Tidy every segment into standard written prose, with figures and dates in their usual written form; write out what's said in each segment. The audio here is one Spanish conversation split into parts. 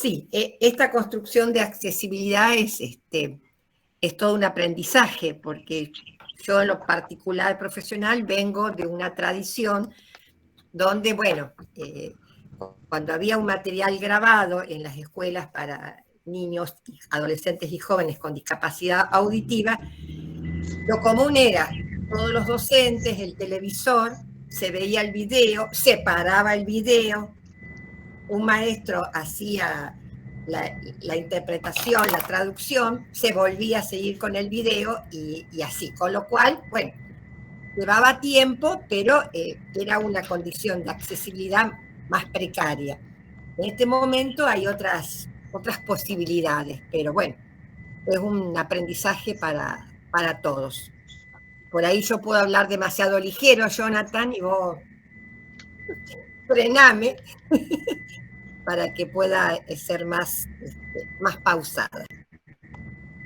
Sí, esta construcción de accesibilidad es todo un aprendizaje, porque yo en lo particular profesional vengo de una tradición donde, bueno, cuando había un material grabado en las escuelas para niños, adolescentes y jóvenes con discapacidad auditiva, lo común era todos los docentes, el televisor, se veía el video, se paraba el video, un maestro hacía la interpretación, la traducción, se volvía a seguir con el video y así, con lo cual, bueno, llevaba tiempo, pero era una condición de accesibilidad más precaria. En este momento hay otras posibilidades, pero bueno, es un aprendizaje para todos. Por ahí yo puedo hablar demasiado ligero, Jonathan, y vos frename para que pueda ser más pausada.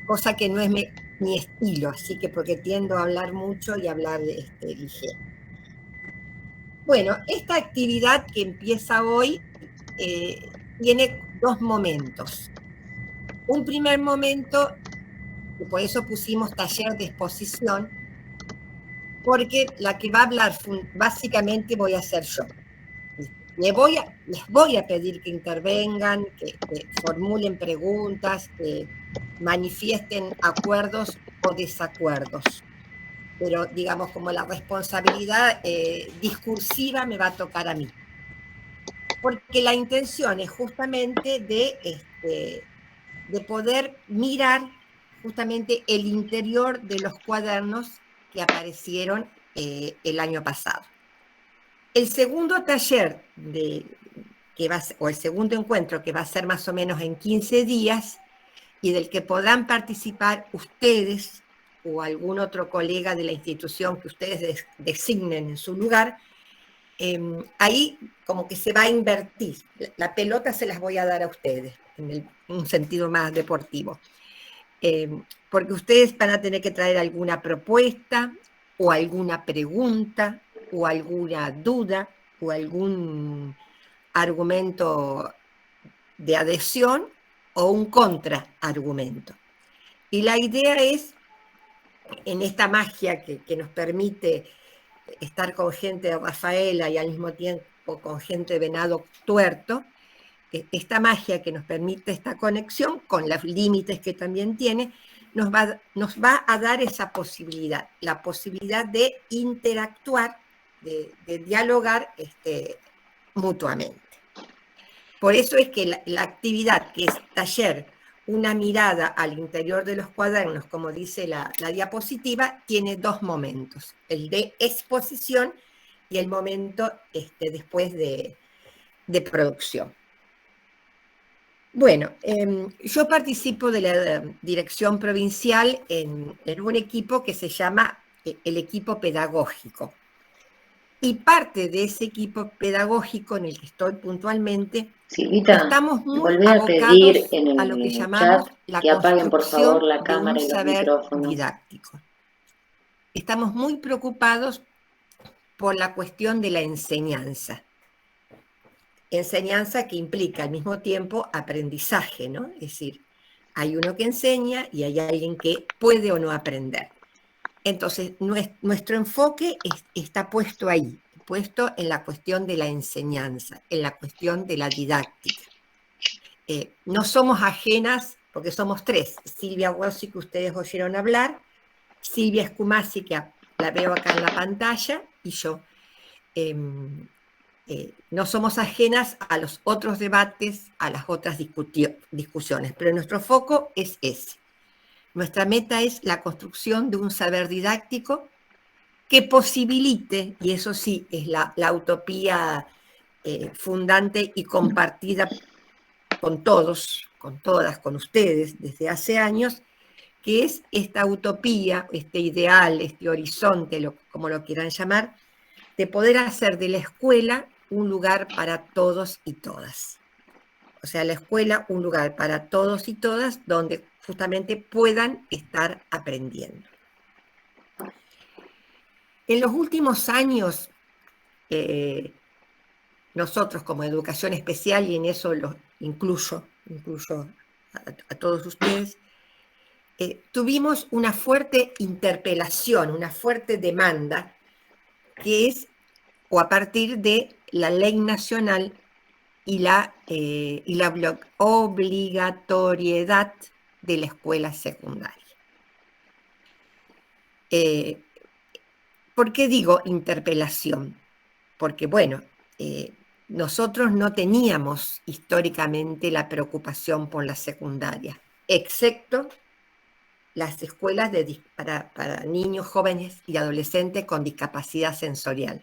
Cosa que no es mi estilo, así que porque tiendo a hablar mucho y hablar ligero. Bueno, esta actividad que empieza hoy tiene dos momentos. Un primer momento, y por eso pusimos taller de exposición, porque la que va a hablar básicamente voy a ser yo. Les voy a pedir que intervengan, que formulen preguntas, que manifiesten acuerdos o desacuerdos. Pero digamos, como la responsabilidad discursiva me va a tocar a mí. Porque la intención es justamente de poder mirar justamente el interior de los cuadernos que aparecieron el año pasado. El segundo taller o el segundo encuentro, que va a ser más o menos en 15 días, y del que podrán participar ustedes o algún otro colega de la institución que ustedes designen en su lugar, ahí como que se va a invertir. La pelota se las voy a dar a ustedes, en un sentido más deportivo. Porque ustedes van a tener que traer alguna propuesta o alguna pregunta o alguna duda o algún argumento de adhesión o un contraargumento. Y la idea es, en esta magia que nos permite estar con gente de Rafaela y al mismo tiempo con gente de Venado Tuerto, esta magia que nos permite esta conexión, con los límites que también tiene, nos va a dar esa posibilidad, la posibilidad de interactuar, de dialogar mutuamente. Por eso es que la actividad que es taller, una mirada al interior de los cuadernos, como dice la diapositiva, tiene dos momentos, el de exposición y el momento después de producción. Bueno, yo participo de la dirección provincial en un equipo que se llama el equipo pedagógico. Y parte de ese equipo pedagógico en el que estoy puntualmente, Silvita, estamos muy volvé a pedir abocados en a lo que el chat llamamos la que apaguen por favor construcción la de un cámara y los saber micrófonos. didáctico. Estamos muy preocupados por la cuestión de la enseñanza. Enseñanza que implica al mismo tiempo aprendizaje, ¿no? Es decir, hay uno que enseña y hay alguien que puede o no aprender. Entonces, nuestro enfoque está puesto ahí, puesto en la cuestión de la enseñanza, en la cuestión de la didáctica. No somos ajenas, porque somos tres, Silvia Rossi, que ustedes oyeron hablar, Silvia Scumasi, que la veo acá en la pantalla, y yo. No somos ajenas a los otros debates, a las otras discusiones, pero nuestro foco es ese. Nuestra meta es la construcción de un saber didáctico que posibilite, y eso sí es la utopía fundante y compartida con todos, con todas, con ustedes desde hace años, que es esta utopía, este ideal, este horizonte, como lo quieran llamar, de poder hacer de la escuela un lugar para todos y todas. O sea, la escuela un lugar para todos y todas donde justamente puedan estar aprendiendo. En los últimos años, nosotros como educación especial, y en eso lo incluyo incluyo a todos ustedes, tuvimos una fuerte interpelación, una fuerte demanda, que es, o a partir de la ley nacional y la obligatoriedad de la escuela secundaria. ¿Por qué digo interpelación? Porque, bueno, nosotros no teníamos históricamente la preocupación por la secundaria, excepto las escuelas para niños, jóvenes y adolescentes con discapacidad sensorial.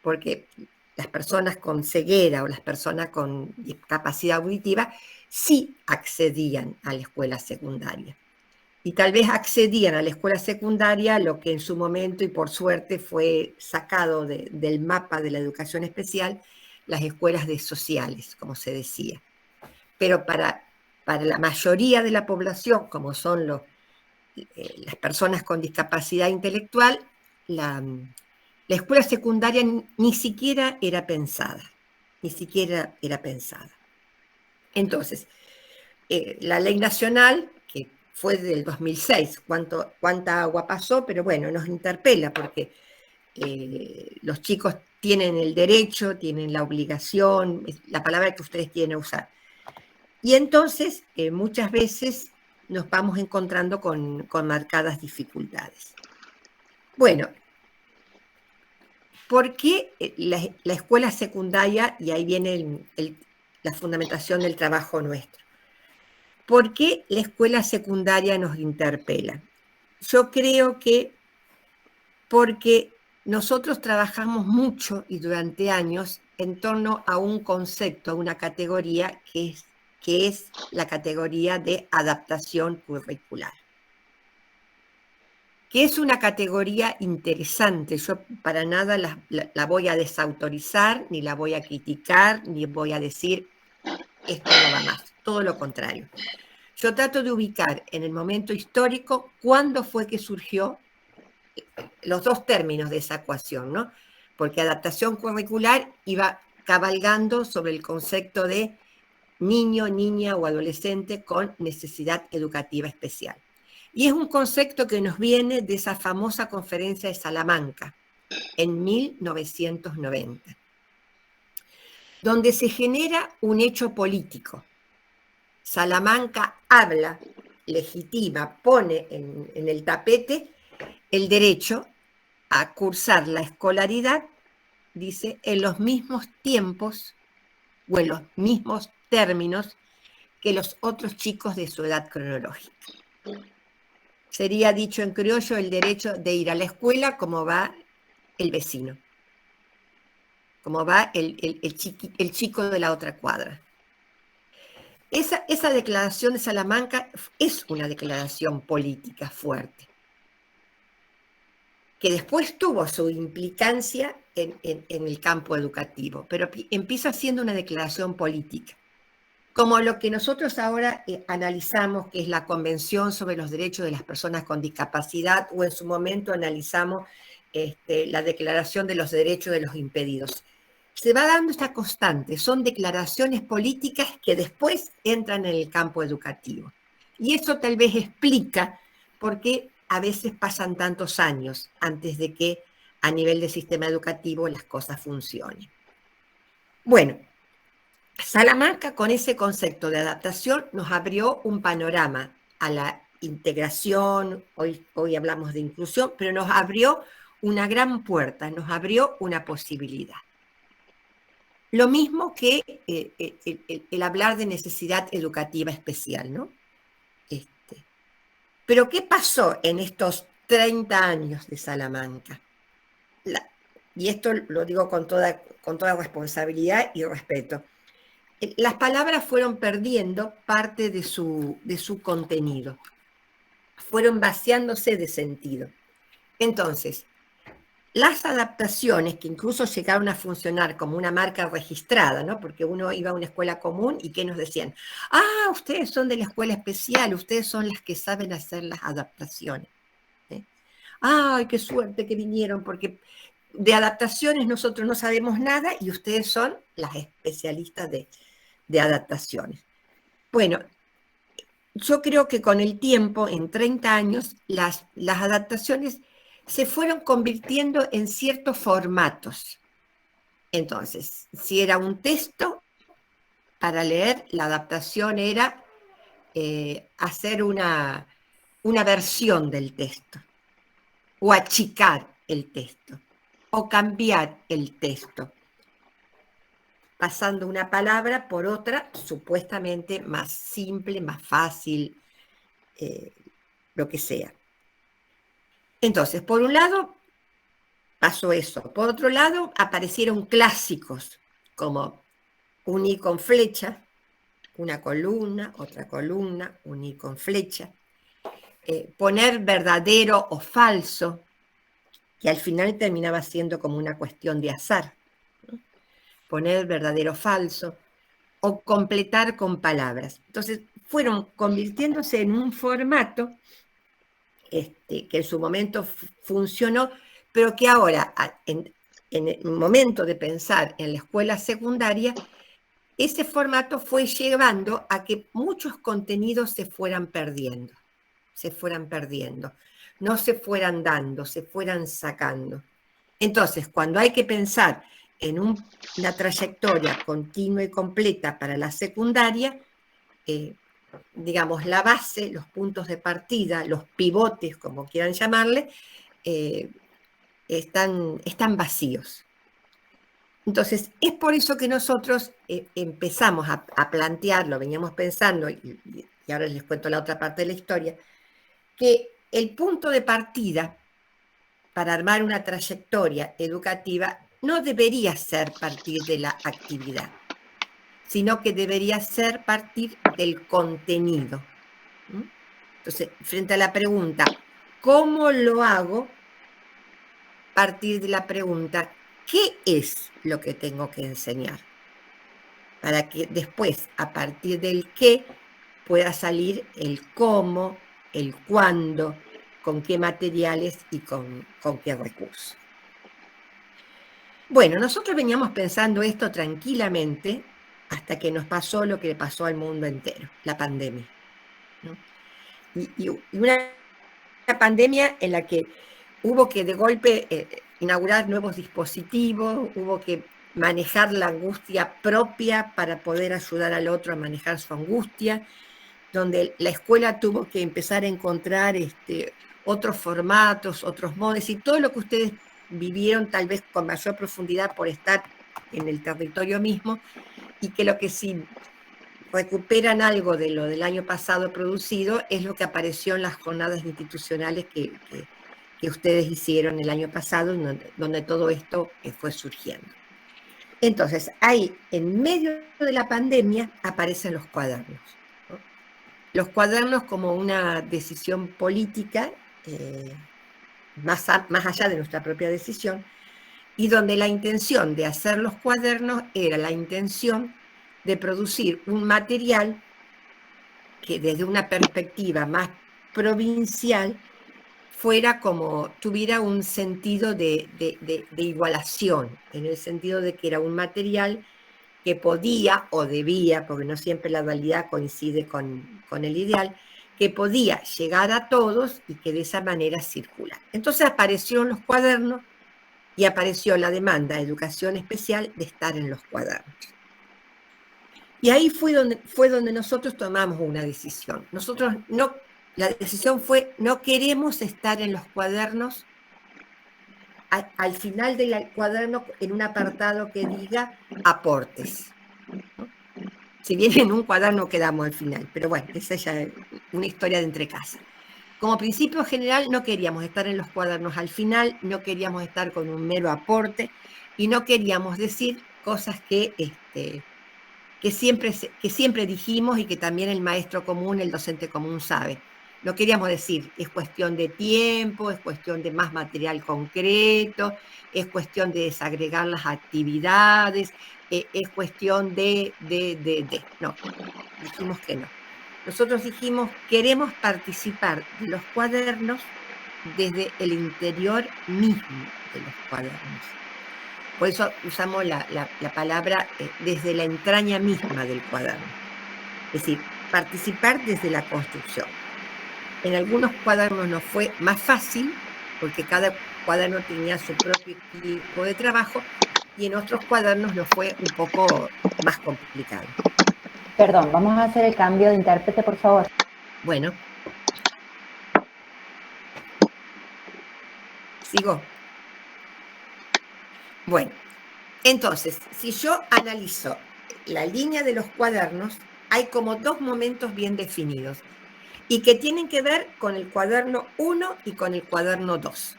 Porque las personas con ceguera o las personas con discapacidad auditiva sí accedían a la escuela secundaria. Y tal vez accedían a la escuela secundaria, lo que en su momento y por suerte fue sacado del mapa de la educación especial, las escuelas de sociales, como se decía. Pero para la mayoría de la población, como son las personas con discapacidad intelectual, la escuela secundaria ni siquiera era pensada, ni siquiera era pensada. Entonces, la ley nacional, que fue del 2006, cuánta agua pasó, pero bueno, nos interpela porque los chicos tienen el derecho, tienen la obligación, la palabra que ustedes quieren usar. Y entonces, muchas veces nos vamos encontrando con marcadas dificultades. Bueno, ¿por qué la escuela secundaria, y ahí viene la fundamentación del trabajo nuestro? ¿Por qué la escuela secundaria nos interpela? Yo creo que porque nosotros trabajamos mucho y durante años en torno a un concepto, a una categoría que es la categoría de adaptación curricular, que es una categoría interesante. Yo para nada la voy a desautorizar, ni la voy a criticar, ni voy a decir esto no va más, todo lo contrario. Yo trato de ubicar en el momento histórico cuándo fue que surgió los dos términos de esa ecuación, ¿no? Porque adaptación curricular iba cabalgando sobre el concepto de niño, niña o adolescente con necesidad educativa especial. Y es un concepto que nos viene de esa famosa conferencia de Salamanca en 1990, donde se genera un hecho político. Salamanca habla, legitima, pone en el tapete el derecho a cursar la escolaridad, dice, en los mismos tiempos o en los mismos términos que los otros chicos de su edad cronológica. Sería dicho en criollo el derecho de ir a la escuela como va el vecino, como va el chico de la otra cuadra. Esa declaración de Salamanca es una declaración política fuerte, que después tuvo su implicancia en el campo educativo, pero empieza siendo una declaración política. Como lo que nosotros ahora analizamos, que es la Convención sobre los Derechos de las Personas con Discapacidad, o en su momento analizamos la Declaración de los Derechos de los Impedidos. Se va dando esta constante, son declaraciones políticas que después entran en el campo educativo. Y eso tal vez explica por qué a veces pasan tantos años antes de que a nivel del sistema educativo las cosas funcionen. Bueno, Salamanca, con ese concepto de adaptación, nos abrió un panorama a la integración, hoy hablamos de inclusión, pero nos abrió una gran puerta, nos abrió una posibilidad. Lo mismo que el hablar de necesidad educativa especial, ¿no? Pero ¿qué pasó en estos 30 años de Salamanca? Y esto lo digo con toda responsabilidad y respeto. Las palabras fueron perdiendo parte de su contenido, fueron vaciándose de sentido. Entonces, las adaptaciones, que incluso llegaron a funcionar como una marca registrada, ¿no? Porque uno iba a una escuela común y ¿qué nos decían? Ah, ustedes son de la escuela especial, ustedes son las que saben hacer las adaptaciones. Ay, qué suerte que vinieron, porque de adaptaciones nosotros no sabemos nada y ustedes son las especialistas de adaptaciones. Bueno, yo creo que con el tiempo, en 30 años, las adaptaciones se fueron convirtiendo en ciertos formatos. Entonces, si era un texto para leer, la adaptación era hacer una versión del texto, o achicar el texto, o cambiar el texto, pasando una palabra por otra supuestamente más simple, más fácil, lo que sea. Entonces, por un lado, pasó eso. Por otro lado, aparecieron clásicos, como unir con flecha, una columna, otra columna, unir con flecha, poner verdadero o falso, que al final terminaba siendo como una cuestión de azar, ¿no? Poner verdadero o falso, o completar con palabras. Entonces, fueron convirtiéndose en un formato que en su momento funcionó, pero que ahora, en el momento de pensar en la escuela secundaria, ese formato fue llevando a que muchos contenidos se fueran perdiendo, no se fueran dando, se fueran sacando. Entonces, cuando hay que pensar en una trayectoria continua y completa para la secundaria, digamos, la base, los puntos de partida, los pivotes, como quieran llamarle, están vacíos. Entonces, es por eso que nosotros empezamos a plantearlo, veníamos pensando, y ahora les cuento la otra parte de la historia, que el punto de partida para armar una trayectoria educativa no debería ser partir de la actividad, sino que debería ser partir del contenido. Entonces, frente a la pregunta, ¿cómo lo hago? Partir de la pregunta, ¿qué es lo que tengo que enseñar? Para que después, a partir del qué, pueda salir el cómo, el cuándo, con qué materiales y con qué recursos. Bueno, nosotros veníamos pensando esto tranquilamente hasta que nos pasó lo que le pasó al mundo entero, la pandemia, ¿no? Y una pandemia en la que hubo que de golpe inaugurar nuevos dispositivos, hubo que manejar la angustia propia para poder ayudar al otro a manejar su angustia, donde la escuela tuvo que empezar a encontrar otros formatos, otros modos, y todo lo que ustedes vivieron tal vez con mayor profundidad por estar en el territorio mismo, y que lo que sí recuperan algo de lo del año pasado producido es lo que apareció en las jornadas institucionales que ustedes hicieron el año pasado, donde todo esto fue surgiendo. Entonces, ahí, en medio de la pandemia, aparecen los cuadernos, ¿no? Los cuadernos como una decisión política, más allá de nuestra propia decisión, y donde la intención de hacer los cuadernos era la intención de producir un material que desde una perspectiva más provincial fuera como, tuviera un sentido de igualación, en el sentido de que era un material que podía o debía, porque no siempre la dualidad coincide con el ideal, que podía llegar a todos y que de esa manera circula. Entonces aparecieron los cuadernos y apareció la demanda de educación especial de estar en los cuadernos. Y ahí fue donde nosotros tomamos una decisión. La decisión fue, no queremos estar en los cuadernos, al final del cuaderno, en un apartado que diga aportes, ¿no? Si bien en un cuaderno quedamos al final, pero bueno, esa ya es una historia de entre casa. Como principio general, no queríamos estar en los cuadernos al final, no queríamos estar con un mero aporte y no queríamos decir cosas que siempre dijimos y que también el maestro común, el docente común sabe. No queríamos decir, es cuestión de tiempo, es cuestión de más material concreto, es cuestión de desagregar las actividades, es cuestión No, dijimos que no. Nosotros dijimos, queremos participar de los cuadernos desde el interior mismo de los cuadernos. Por eso usamos la palabra desde la entraña misma del cuaderno. Es decir, participar desde la construcción. En algunos cuadernos nos fue más fácil, porque cada cuaderno tenía su propio equipo de trabajo, y en otros cuadernos nos fue un poco más complicado. Perdón, vamos a hacer el cambio de intérprete, por favor. Bueno. ¿Sigo? Bueno, entonces, si yo analizo la línea de los cuadernos, hay como dos momentos bien definidos y que tienen que ver con el cuaderno 1 y con el cuaderno 2.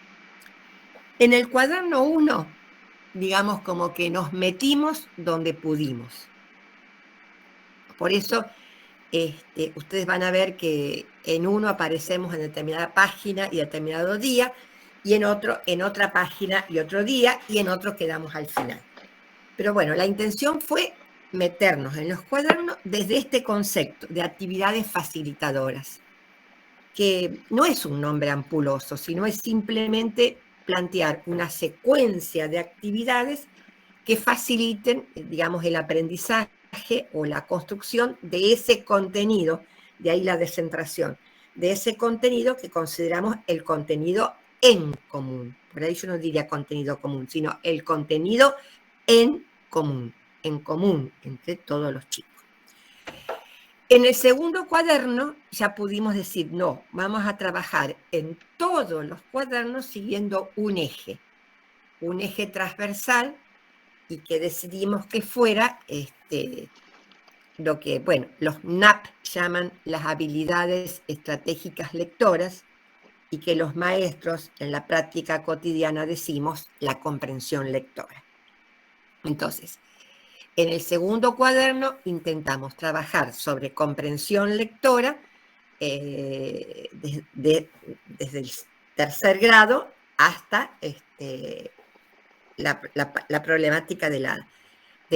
En el cuaderno 1, digamos como que nos metimos donde pudimos. Por eso ustedes van a ver que en uno aparecemos en determinada página y determinado día, y en otro en otra página y otro día, y en otro quedamos al final. Pero bueno, la intención fue meternos en los cuadernos desde este concepto de actividades facilitadoras, que no es un nombre ampuloso, sino es simplemente plantear una secuencia de actividades que faciliten, digamos, el aprendizaje o la construcción de ese contenido, de ahí la descentración, de ese contenido que consideramos el contenido en común. Por ahí yo no diría contenido común, sino el contenido en común entre todos los chicos. En el segundo cuaderno ya pudimos decir, no, vamos a trabajar en todos los cuadernos siguiendo un eje transversal, y que decidimos que fuera lo que, bueno, los NAP llaman las habilidades estratégicas lectoras, y que los maestros en la práctica cotidiana decimos la comprensión lectora. Entonces, en el segundo cuaderno intentamos trabajar sobre comprensión lectora desde el tercer grado hasta la problemática de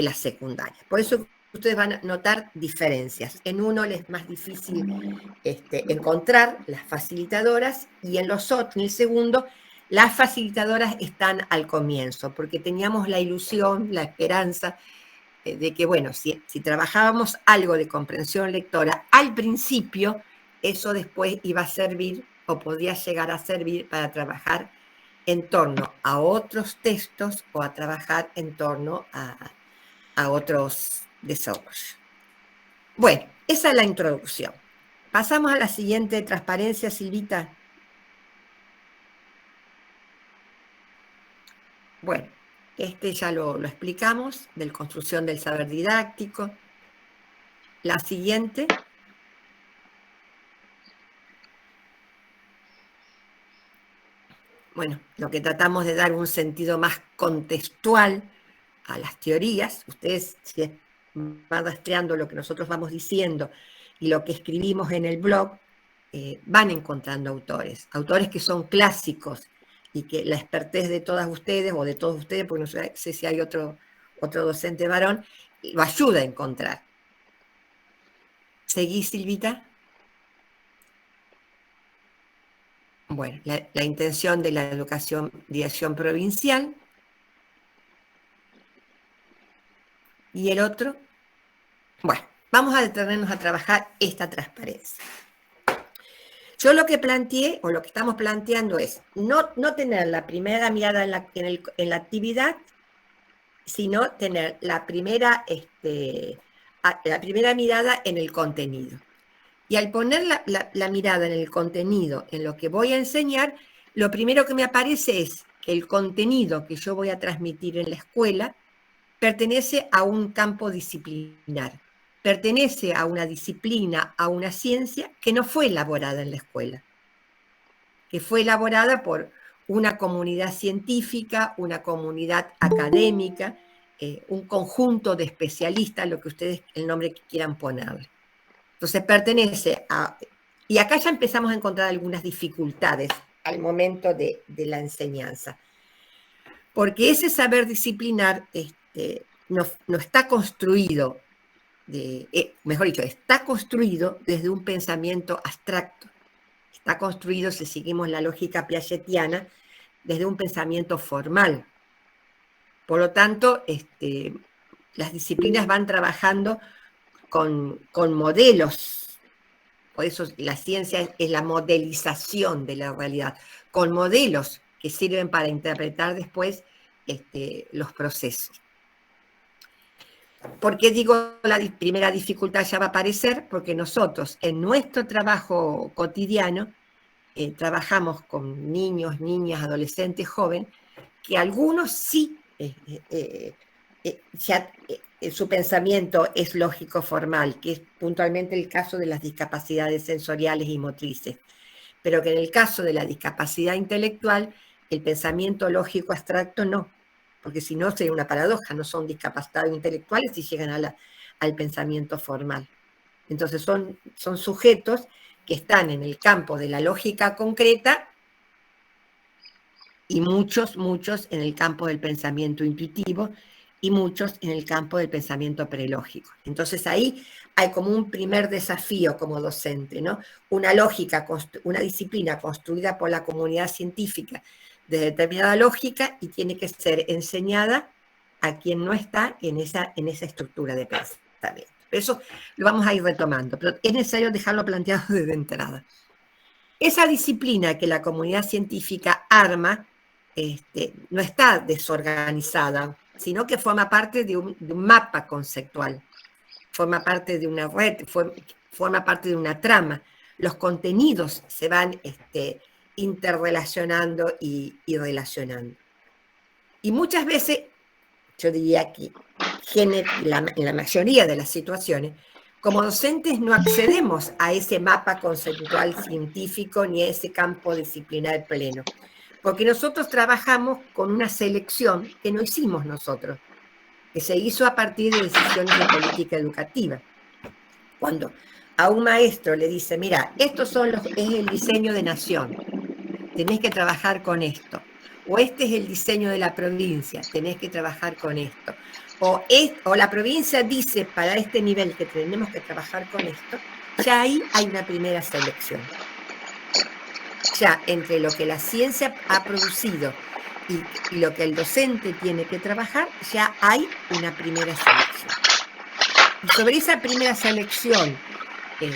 la secundaria. Por eso ustedes van a notar diferencias. En uno les es más difícil encontrar las facilitadoras, y en el segundo, las facilitadoras están al comienzo, porque teníamos la ilusión, la esperanza de que, bueno, si trabajábamos algo de comprensión lectora al principio, eso después iba a servir o podía llegar a servir para trabajar en torno a otros textos o a trabajar en torno a otros desarrollos. Bueno, esa es la introducción. Pasamos a la siguiente transparencia, Silvita. Bueno, ya lo explicamos, de construcción del saber didáctico. La siguiente. Bueno, lo que tratamos de dar un sentido más contextual a las teorías. Ustedes, si van rastreando lo que nosotros vamos diciendo y lo que escribimos en el blog, van encontrando autores que son clásicos, y que la expertez de todas ustedes, o de todos ustedes, porque no sé si hay otro docente varón, lo ayuda a encontrar. ¿Seguí, Silvita? Bueno, la intención de la dirección provincial. ¿Y el otro? Bueno, vamos a detenernos a trabajar esta transparencia. Yo lo que planteé, o lo que estamos planteando, es no tener la primera mirada en la actividad, sino tener la primera mirada en el contenido. Y al poner la mirada en el contenido, en lo que voy a enseñar, lo primero que me aparece es que el contenido que yo voy a transmitir en la escuela pertenece a un campo disciplinar, pertenece a una disciplina, a una ciencia que no fue elaborada en la escuela, que fue elaborada por una comunidad científica, una comunidad académica, un conjunto de especialistas, lo que ustedes, el nombre que quieran ponerle. Entonces pertenece a... Y acá ya empezamos a encontrar algunas dificultades al momento de la enseñanza, porque ese saber disciplinar no está construido, mejor dicho, está construido desde un pensamiento abstracto, está construido, si seguimos la lógica piagetiana, desde un pensamiento formal. Por lo tanto, las disciplinas van trabajando con modelos Por eso la ciencia es la modelización de la realidad, con modelos que sirven para interpretar después los procesos. ¿Por qué digo la primera dificultad ya va a aparecer? Porque nosotros en nuestro trabajo cotidiano trabajamos con niños, niñas, adolescentes, jóvenes, que algunos sí su pensamiento es lógico formal, que es puntualmente el caso de las discapacidades sensoriales y motrices, pero que en el caso de la discapacidad intelectual, el pensamiento lógico abstracto no, porque si no sería una paradoja, no son discapacitados intelectuales y llegan al pensamiento formal. Entonces son sujetos que están en el campo de la lógica concreta y muchos en el campo del pensamiento intuitivo y muchos en el campo del pensamiento prelógico. Entonces ahí hay como un primer desafío como docente, ¿no? Una lógica, una disciplina construida por la comunidad científica de determinada lógica y tiene que ser enseñada a quien no está en esa estructura de pensamiento. Eso lo vamos a ir retomando, pero es necesario dejarlo planteado desde entrada. Esa disciplina que la comunidad científica arma no está desorganizada, sino que forma parte de un mapa conceptual, forma parte de una red, forma parte de una trama. Los contenidos se van interrelacionando y relacionando. Y muchas veces, yo diría que en la mayoría de las situaciones, como docentes no accedemos a ese mapa conceptual científico ni a ese campo disciplinar pleno, porque nosotros trabajamos con una selección que no hicimos nosotros, que se hizo a partir de decisiones de política educativa. Cuando a un maestro le dice, mira, es el diseño de nación, tenés que trabajar con esto, o este es el diseño de la provincia, tenés que trabajar con esto, o la provincia dice para este nivel que tenemos que trabajar con esto, ya ahí hay una primera selección. Ya entre lo que la ciencia ha producido y lo que el docente tiene que trabajar, ya hay una primera selección. Y sobre esa primera selección, que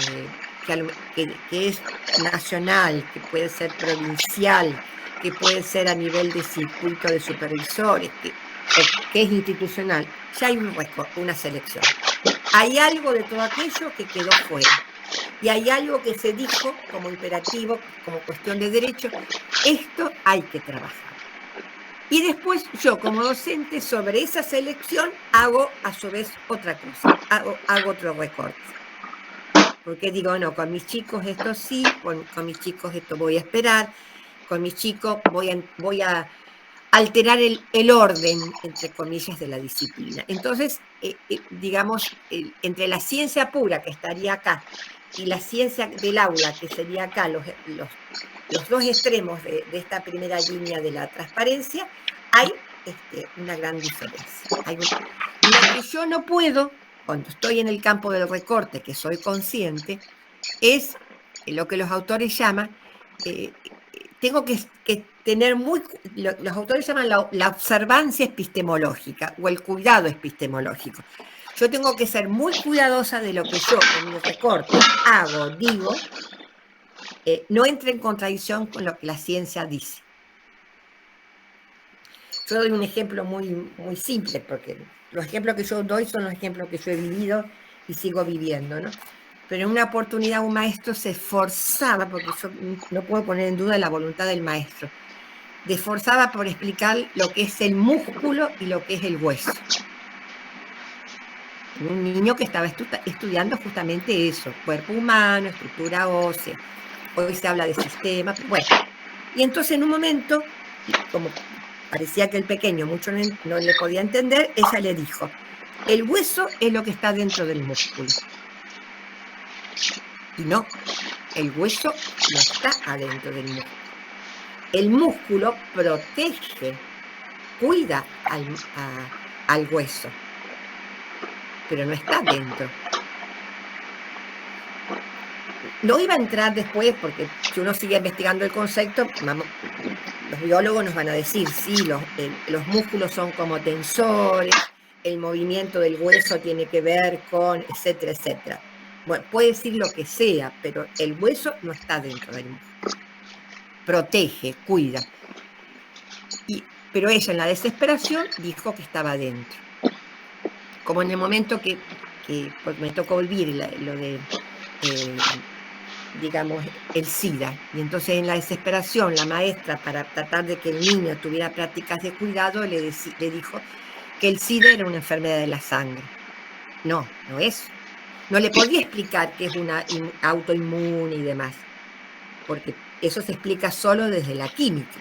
es nacional, que puede ser provincial, que puede ser a nivel de circuito de supervisores, que es institucional, ya hay una selección. Hay algo de todo aquello que quedó fuera. Y hay algo que se dijo como imperativo, como cuestión de derecho, esto hay que trabajar. Y después yo como docente sobre esa selección hago a su vez otra cosa, hago otro recorte. Porque digo, no, con mis chicos esto sí, con mis chicos esto voy a esperar, con mis chicos voy a alterar el orden, entre comillas, de la disciplina. Entonces, digamos, entre la ciencia pura, que estaría acá, y la ciencia del aula, que sería acá, los dos extremos de esta primera línea de la transparencia, hay una gran diferencia. Lo que yo no puedo, cuando estoy en el campo del recorte, que soy consciente, es lo que los autores llaman, tengo que tener los autores llaman la observancia epistemológica o el cuidado epistemológico. Yo tengo que ser muy cuidadosa de lo que yo en mi recorte hago, digo, no entre en contradicción con lo que la ciencia dice. Yo doy un ejemplo muy, muy simple, porque los ejemplos que yo doy son los ejemplos que yo he vivido y sigo viviendo, ¿no? Pero en una oportunidad un maestro se esforzaba, porque yo no puedo poner en duda la voluntad del maestro, se esforzaba por explicar lo que es el músculo y lo que es el hueso. Un niño que estaba estudiando justamente eso, cuerpo humano, estructura ósea, hoy se habla de sistema, bueno. Y entonces en un momento, como parecía que el pequeño mucho no le podía entender, ella le dijo, el hueso es lo que está dentro del músculo. Y no, el hueso no está adentro del músculo. El músculo protege, cuida al hueso, pero no está dentro. No iba a entrar después, porque si uno sigue investigando el concepto, los biólogos nos van a decir, sí, los músculos son como tensores, el movimiento del hueso tiene que ver con, etcétera, etcétera. Bueno, puede decir lo que sea, pero el hueso no está dentro del músculo. Protege, cuida. Pero ella en la desesperación dijo que estaba dentro. Como en el momento porque me tocó vivir lo de, digamos, el SIDA. Y entonces en la desesperación la maestra, para tratar de que el niño tuviera prácticas de cuidado, le dijo que el SIDA era una enfermedad de la sangre. No, no es. No le podía explicar que es una autoinmune y demás, porque eso se explica solo desde la química.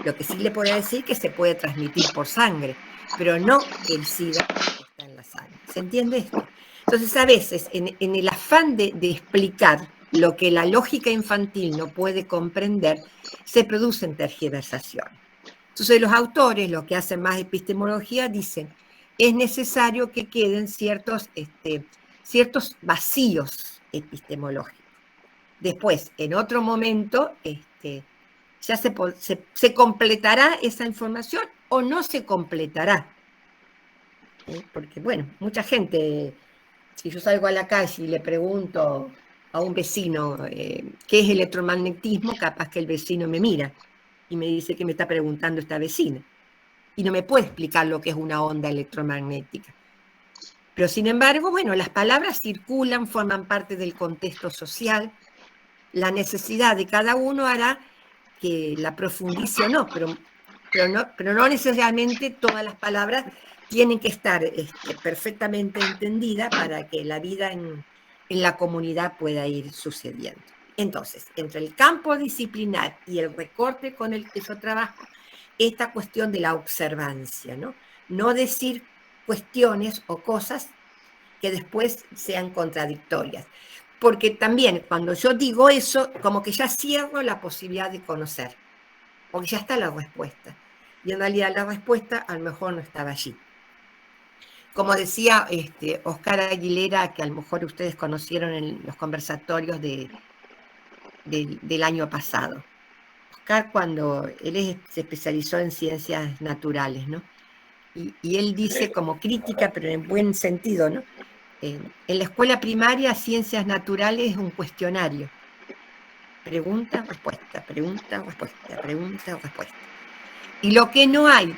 Lo que sí le podía decir que se puede transmitir por sangre, pero no que el SIDA está en la sangre. ¿Se entiende esto? Entonces, a veces, en el afán de explicar lo que la lógica infantil no puede comprender, se producen tergiversaciones. Entonces, los autores, los que hacen más epistemología, dicen, es necesario que queden ciertos vacíos epistemológicos. Después, en otro momento, ya se completará esa información o no se completará. Porque, bueno, mucha gente, si yo salgo a la calle y le pregunto a un vecino qué es electromagnetismo, capaz que el vecino me mira y me dice que me está preguntando esta vecina. Y no me puede explicar lo que es una onda electromagnética. Pero, sin embargo, bueno, las palabras circulan, forman parte del contexto social. La necesidad de cada uno hará que la profundice o no, pero no necesariamente todas las palabras tienen que estar perfectamente entendidas para que la vida en la comunidad pueda ir sucediendo. Entonces, entre el campo disciplinar y el recorte con el que yo trabajo, esta cuestión de la observancia, ¿no? No decir cuestiones o cosas que después sean contradictorias. Porque también cuando yo digo eso, como que ya cierro la posibilidad de conocer, porque ya está la respuesta. Y en realidad la respuesta a lo mejor no estaba allí. Como decía Oscar Aguilera, que a lo mejor ustedes conocieron en los conversatorios del año pasado. Oscar, cuando él se especializó en ciencias naturales, ¿no? Y él dice como crítica, pero en buen sentido, ¿no? En la escuela primaria, ciencias naturales es un cuestionario. Pregunta, respuesta, pregunta, respuesta, pregunta, respuesta. Y lo que no hay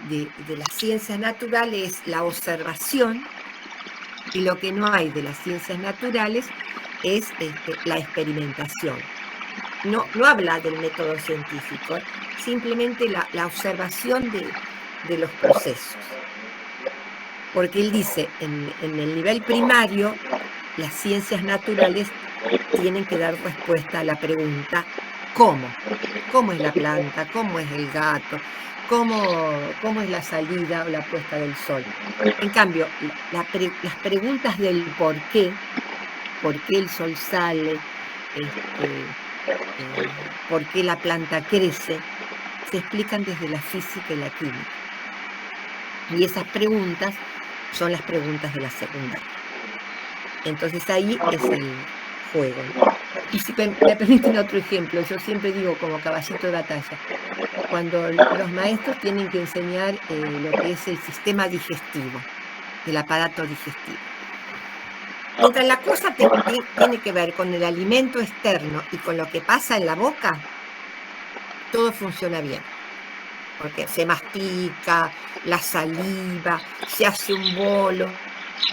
de las ciencias naturales es la observación, y lo que no hay de las ciencias naturales es la experimentación. No habla del método científico, simplemente la observación de los procesos. Porque él dice, en el nivel primario, las ciencias naturales tienen que dar respuesta a la pregunta ¿cómo? ¿Cómo es la planta? ¿Cómo es el gato? ¿Cómo es la salida o la puesta del sol? En cambio, las preguntas del por qué el sol sale, por qué la planta crece, se explican desde la física y la química. Y esas preguntas son las preguntas de la secundaria. Entonces ahí es el juego, ¿no? Y si me permiten otro ejemplo, yo siempre digo como caballito de batalla, cuando los maestros tienen que enseñar lo que es el sistema digestivo, el aparato digestivo. Mientras la cosa tiene que ver con el alimento externo y con lo que pasa en la boca, todo funciona bien. Porque se mastica, la saliva, se hace un bolo.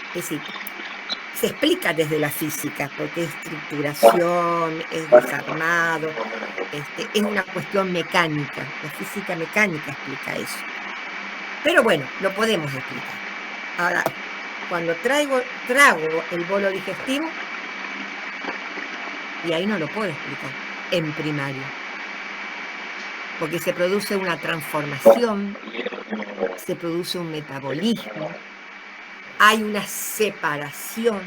Es decir, se explica desde la física, porque es estructuración, es desarmado, es una cuestión mecánica. La física mecánica explica eso. Pero bueno, lo podemos explicar. Ahora, cuando trago el bolo digestivo, y ahí no lo puedo explicar, en primaria. Porque se produce una transformación, se produce un metabolismo, hay una separación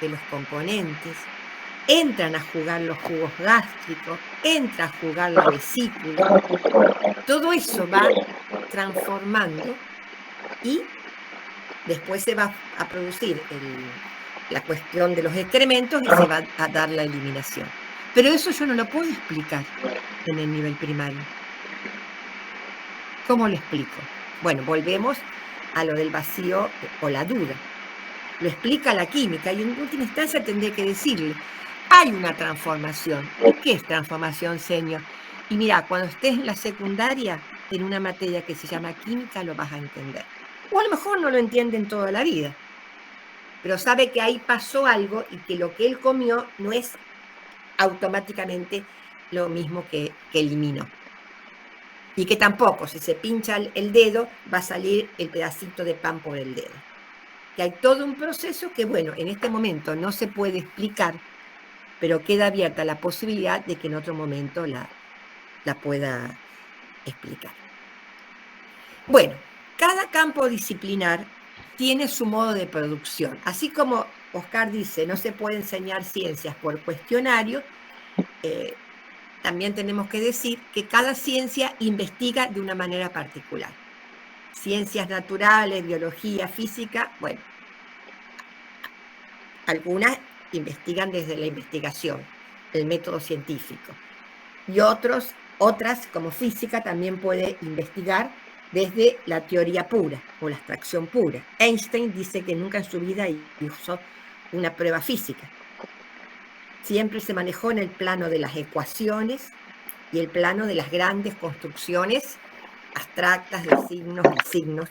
de los componentes, entran a jugar los jugos gástricos, entra a jugar la vesícula, todo eso va transformando y después se va a producir la cuestión de los excrementos y se va a dar la eliminación. Pero eso yo no lo puedo explicar en el nivel primario. ¿Cómo lo explico? Bueno, volvemos a lo del vacío o la duda. lo explica la química, y en última instancia tendré que decirle, hay una transformación. ¿Y qué es transformación, señor? Y mira, cuando estés en la secundaria, en una materia que se llama química, lo vas a entender. O a lo mejor no lo entienden toda la vida, pero sabe que ahí pasó algo y que lo que él comió no es automáticamente lo mismo que eliminó. Y que tampoco, si se pincha el dedo, va a salir el pedacito de pan por el dedo. Que hay todo un proceso que, bueno, en este momento no se puede explicar, pero queda abierta la posibilidad de que en otro momento la pueda explicar. Bueno, cada campo disciplinar tiene su modo de producción. Así como Oscar dice, no se puede enseñar ciencias por cuestionario, también tenemos que decir que cada ciencia investiga de una manera particular. Ciencias naturales, biología, física, bueno, algunas investigan desde la investigación, el método científico, y otras, como física, también puede investigar desde la teoría pura o la abstracción pura. Einstein dice que nunca en su vida hizo una prueba física. Siempre se manejó en el plano de las ecuaciones y el plano de las grandes construcciones abstractas de signos y signos.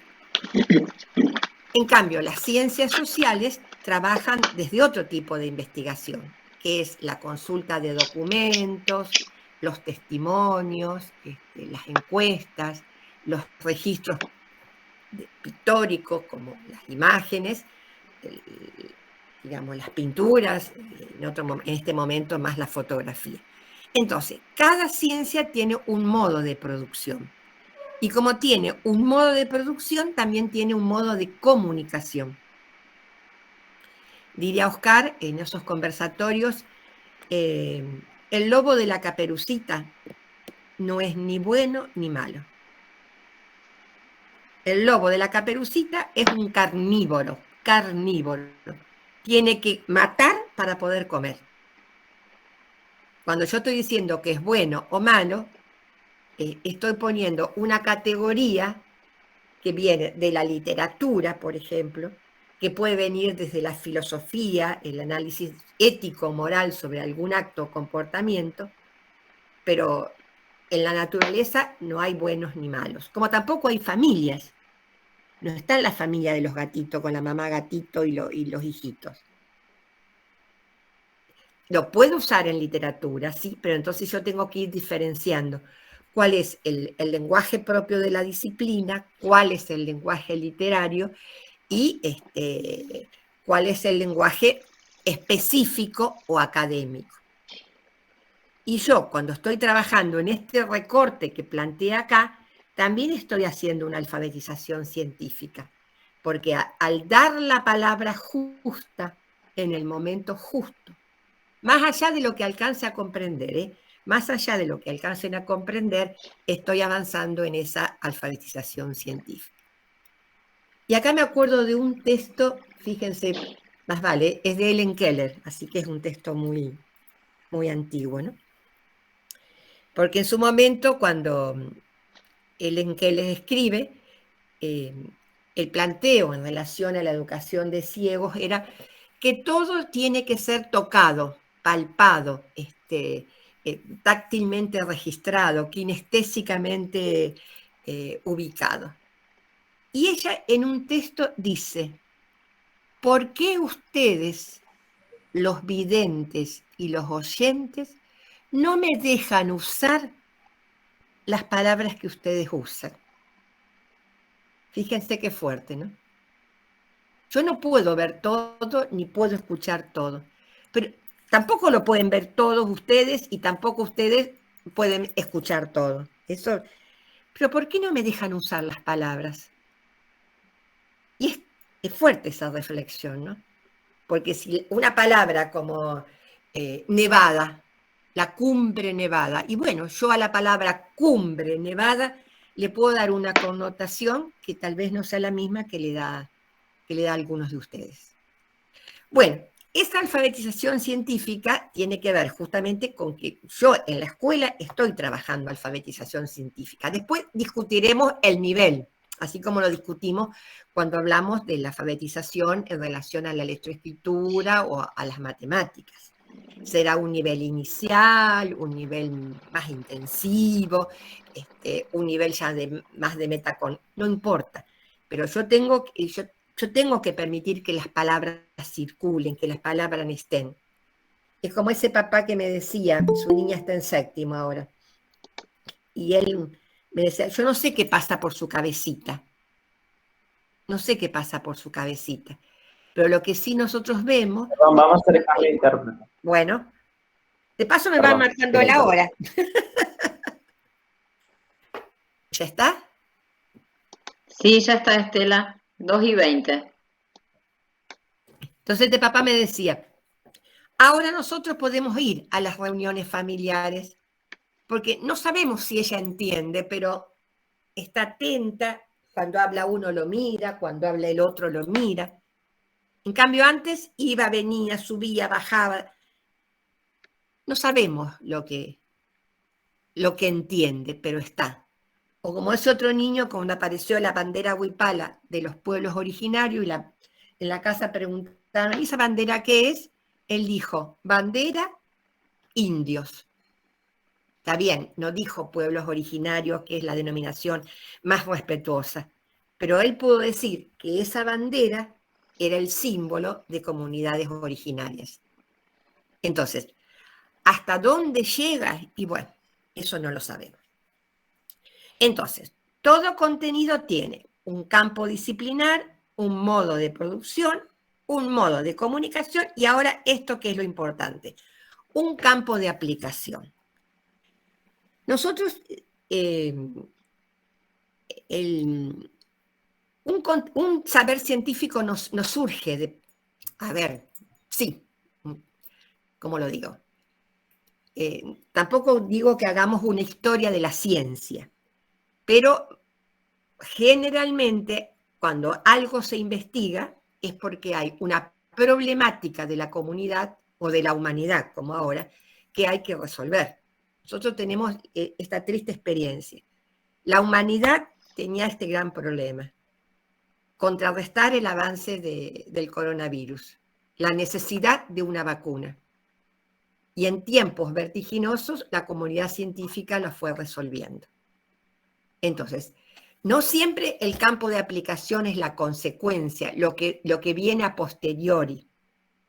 En cambio, las ciencias sociales trabajan desde otro tipo de investigación, que es la consulta de documentos, los testimonios, las encuestas, los registros pictóricos como las imágenes, digamos, las pinturas, en este momento más la fotografía. Entonces, cada ciencia tiene un modo de producción. Y como tiene un modo de producción, también tiene un modo de comunicación. Diría Oscar en esos conversatorios, el lobo de la Caperucita no es ni bueno ni malo. El lobo de la Caperucita es un carnívoro. Tiene que matar para poder comer. Cuando yo estoy diciendo que es bueno o malo, estoy poniendo una categoría que viene de la literatura, por ejemplo, que puede venir desde la filosofía, el análisis ético, moral sobre algún acto o comportamiento, pero en la naturaleza no hay buenos ni malos, como tampoco hay familias. No está en la familia de los gatitos con la mamá gatito y los hijitos. Lo puedo usar en literatura, sí, pero entonces yo tengo que ir diferenciando cuál es el lenguaje propio de la disciplina, cuál es el lenguaje literario y cuál es el lenguaje específico o académico. Y yo, cuando estoy trabajando en este recorte que planteé acá, también estoy haciendo una alfabetización científica, porque al dar la palabra justa en el momento justo, más allá de lo que alcance a comprender, más allá de lo que alcancen a comprender, estoy avanzando en esa alfabetización científica. Y acá me acuerdo de un texto, fíjense, más vale, es de Helen Keller, así que es un texto muy, muy antiguo, ¿no? Porque en su momento, cuando Helen Keller escribe, el planteo en relación a la educación de ciegos era que todo tiene que ser tocado, palpado, táctilmente registrado, kinestésicamente ubicado. Y ella en un texto dice, ¿por qué ustedes, los videntes y los oyentes, no me dejan usar las palabras que ustedes usan? Fíjense qué fuerte, ¿no? Yo no puedo ver todo ni puedo escuchar todo, pero tampoco lo pueden ver todos ustedes y tampoco ustedes pueden escuchar todo. Eso, pero ¿por qué no me dejan usar las palabras? Y es fuerte esa reflexión, ¿no? Porque si una palabra como nevada, la cumbre nevada, y bueno, yo a la palabra cumbre nevada le puedo dar una connotación que tal vez no sea la misma que le da a algunos de ustedes. Bueno, esta alfabetización científica tiene que ver justamente con que yo en la escuela estoy trabajando alfabetización científica. Después discutiremos el nivel. así como lo discutimos cuando hablamos de la alfabetización en relación a la lectoescritura o a las matemáticas. Será un nivel inicial, un nivel más intensivo, un nivel ya más de metacon, no importa, pero yo tengo que permitir que las palabras circulen, que las palabras estén. Es como ese papá que me decía, su niña está en séptimo ahora, y él me decía, yo no sé qué pasa por su cabecita, no sé qué pasa por su cabecita, pero lo que sí nosotros vemos... Perdón, vamos a hacer el cambio de intérprete. Bueno, de paso me van Perdón, marcando la hora. ¿Ya está? Sí, ya está, Estela. 2:20. Entonces este papá me decía, ahora nosotros podemos ir a las reuniones familiares, porque no sabemos si ella entiende, pero está atenta, cuando habla uno lo mira, cuando habla el otro lo mira. En cambio antes iba, venía, subía, bajaba. No sabemos lo que entiende, pero está. O como ese otro niño, cuando apareció la bandera huipala de los pueblos originarios, y en la casa preguntaron, ¿y esa bandera qué es? Él dijo, bandera indios. Está bien, no dijo pueblos originarios, que es la denominación más respetuosa, pero él pudo decir que esa bandera era el símbolo de comunidades originarias. Entonces, ¿hasta dónde llega? Y bueno, eso no lo sabemos. Entonces, todo contenido tiene un campo disciplinar, un modo de producción, un modo de comunicación y ahora esto que es lo importante, un campo de aplicación. Nosotros, un saber científico nos surge de, a ver, sí, ¿cómo lo digo? Tampoco digo que hagamos una historia de la ciencia, pero generalmente cuando algo se investiga es porque hay una problemática de la comunidad o de la humanidad, como ahora, que hay que resolver. Nosotros tenemos esta triste experiencia. La humanidad tenía este gran problema: contrarrestar el avance del coronavirus, la necesidad de una vacuna. Y en tiempos vertiginosos la comunidad científica lo fue resolviendo. Entonces, no siempre el campo de aplicación es la consecuencia, lo que viene a posteriori,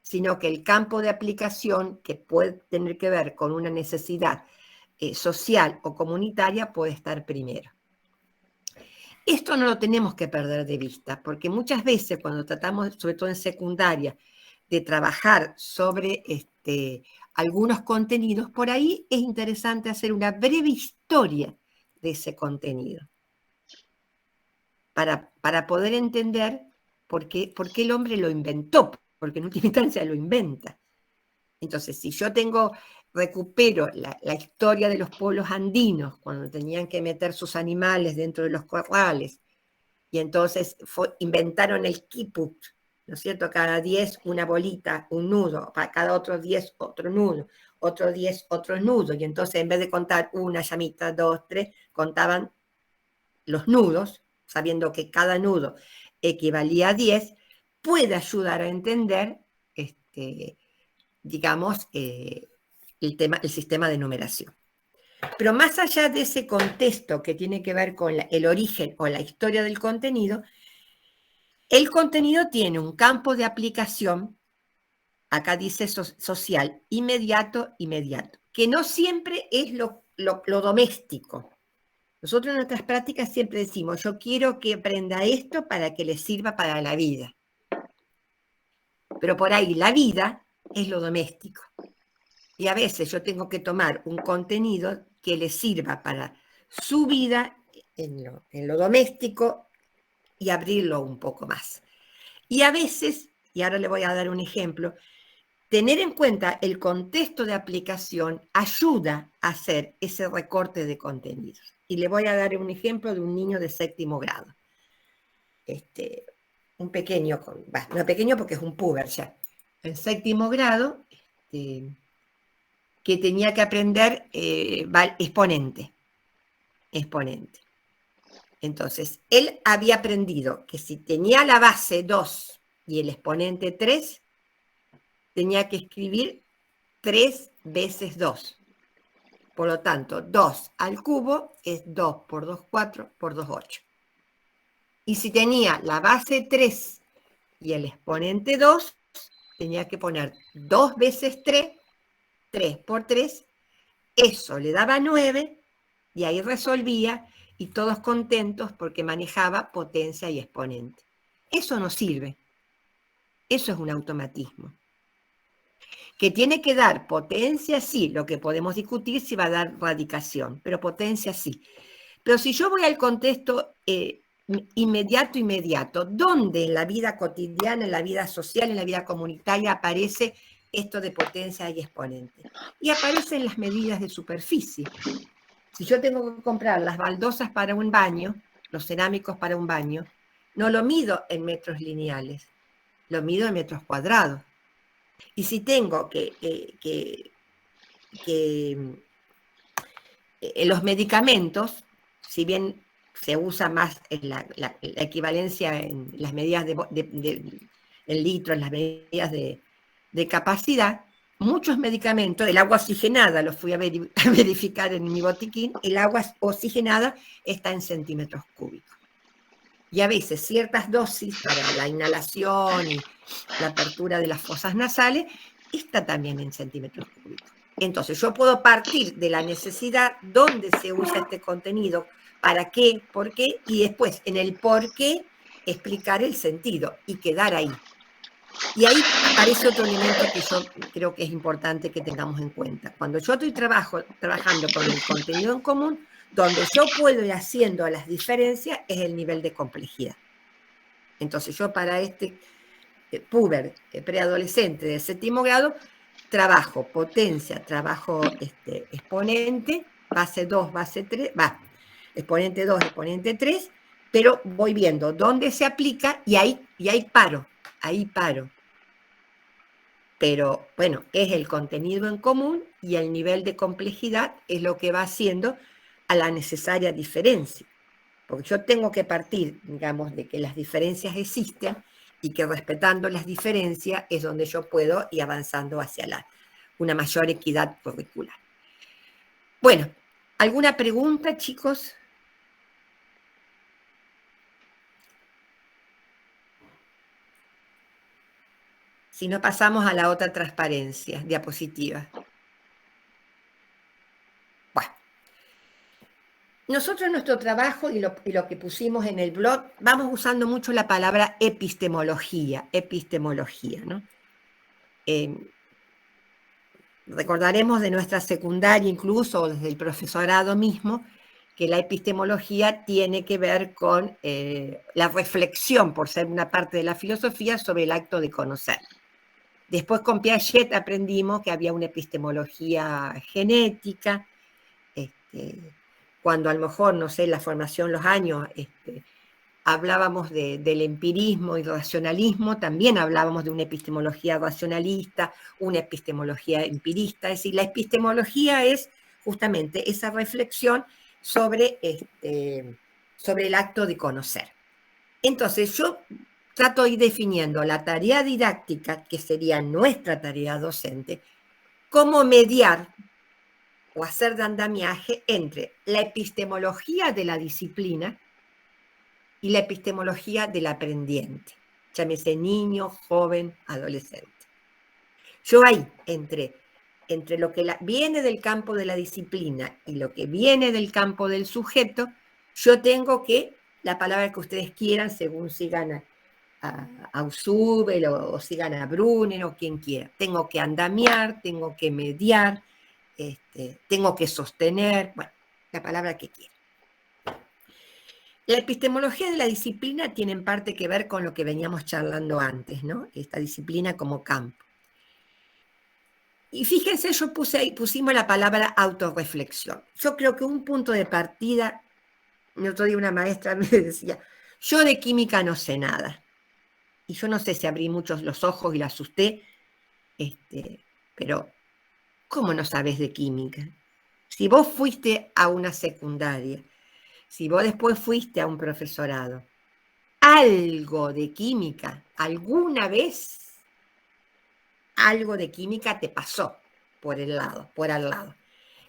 sino que el campo de aplicación, que puede tener que ver con una necesidad social o comunitaria, puede estar primero. Esto no lo tenemos que perder de vista, porque muchas veces cuando tratamos, sobre todo en secundaria, de trabajar sobre algunos contenidos, por ahí es interesante hacer una breve historia de ese contenido, para poder entender por qué el hombre lo inventó, porque en última instancia lo inventa. Entonces, si yo recupero la historia de los pueblos andinos, cuando tenían que meter sus animales dentro de los corrales, y entonces inventaron el quiput, ¿no es cierto? Cada 10 una bolita, un nudo, para cada otro 10 otro nudo, otro 10 otro nudo, y entonces en vez de contar una llamita, 2, 3, contaban los nudos, sabiendo que cada nudo equivalía a 10, puede ayudar a entender, digamos, el sistema de numeración. Pero más allá de ese contexto que tiene que ver con el origen o la historia del contenido, el contenido tiene un campo de aplicación, acá dice social, inmediato, que no siempre es lo doméstico. Nosotros en nuestras prácticas siempre decimos, yo quiero que aprenda esto para que le sirva para la vida. Pero por ahí la vida es lo doméstico. Y a veces yo tengo que tomar un contenido que le sirva para su vida en lo doméstico y abrirlo un poco más. Y a veces, y ahora le voy a dar un ejemplo, tener en cuenta el contexto de aplicación ayuda a hacer ese recorte de contenidos. Y le voy a dar un ejemplo de un niño de séptimo grado. Un pequeño, no pequeño porque es un puber ya, en séptimo grado, que tenía que aprender exponente. Entonces, él había aprendido que si tenía la base 2 y el exponente 3, tenía que escribir 3 veces 2. Por lo tanto, 2 al cubo es 2 por 2, 4, por 2, 8. Y si tenía la base 3 y el exponente 2, tenía que poner 2 veces 3, 3 por 3, eso le daba 9, y ahí resolvía, y todos contentos porque manejaba potencia y exponente. Eso no sirve. Eso es un automatismo. Que tiene que dar potencia, sí, lo que podemos discutir si va a dar radicación, pero potencia sí. Pero si yo voy al contexto inmediato, ¿dónde en la vida cotidiana, en la vida social, en la vida comunitaria aparece esto de potencia y exponente? Y aparecen las medidas de superficie. Si yo tengo que comprar las baldosas para un baño, los cerámicos para un baño, no lo mido en metros lineales, lo mido en metros cuadrados. Y si tengo los medicamentos, si bien se usa más en la equivalencia en las medidas en litros, en las medidas de capacidad, muchos medicamentos, el agua oxigenada, lo fui a verificar en mi botiquín, el agua oxigenada está en centímetros cúbicos. Y a veces ciertas dosis para la inhalación y la apertura de las fosas nasales está también en centímetros cúbicos. Entonces yo puedo partir de la necesidad, dónde se usa este contenido, para qué, por qué, y después en el por qué explicar el sentido y quedar ahí. Y ahí aparece otro elemento que yo creo que es importante que tengamos en cuenta. Cuando yo estoy trabajando con el contenido en común, donde yo puedo ir haciendo las diferencias es el nivel de complejidad. Entonces yo para este puber, preadolescente de séptimo grado, trabajo potencia, trabajo exponente, base 2, base 3, exponente 2, exponente 3, pero voy viendo dónde se aplica y ahí paro. Pero bueno, es el contenido en común y el nivel de complejidad es lo que va haciendo a la necesaria diferencia. Porque yo tengo que partir, digamos, de que las diferencias existen y que respetando las diferencias es donde yo puedo ir avanzando hacia una mayor equidad curricular. Bueno, ¿alguna pregunta, chicos? Si no, pasamos a la otra transparencia, diapositiva. Bueno, nosotros en nuestro trabajo y lo que pusimos en el blog, vamos usando mucho la palabra epistemología, ¿no? Recordaremos de nuestra secundaria, incluso o desde el profesorado mismo, que la epistemología tiene que ver con la reflexión, por ser una parte de la filosofía, sobre el acto de conocer. Después con Piaget aprendimos que había una epistemología genética, cuando a lo mejor, no sé, la formación, los años, hablábamos del empirismo y racionalismo, también hablábamos de una epistemología racionalista, una epistemología empirista. Es decir, la epistemología es justamente esa reflexión sobre el acto de conocer. Entonces, yo trato de ir definiendo la tarea didáctica, que sería nuestra tarea docente, cómo mediar o hacer de andamiaje entre la epistemología de la disciplina y la epistemología del aprendiente, llámese niño, joven, adolescente. Yo ahí, entre lo que viene del campo de la disciplina y lo que viene del campo del sujeto, yo tengo que, la palabra que ustedes quieran, según sigan a Usubel o sigan a Brunner o quien quiera, tengo que andamiar, tengo que mediar, tengo que sostener, bueno, la palabra que quiera. La epistemología de la disciplina tiene en parte que ver con lo que veníamos charlando antes, ¿no? Esta disciplina como campo. Y fíjense, pusimos la palabra autorreflexión. Yo creo que un punto de partida, el otro día una maestra me decía, yo de química no sé nada. Y yo no sé si abrí muchos los ojos y la asusté, pero ¿cómo no sabes de química? Si vos fuiste a una secundaria, Si vos después fuiste a un profesorado, algo de química, alguna vez, algo de química te pasó por al lado.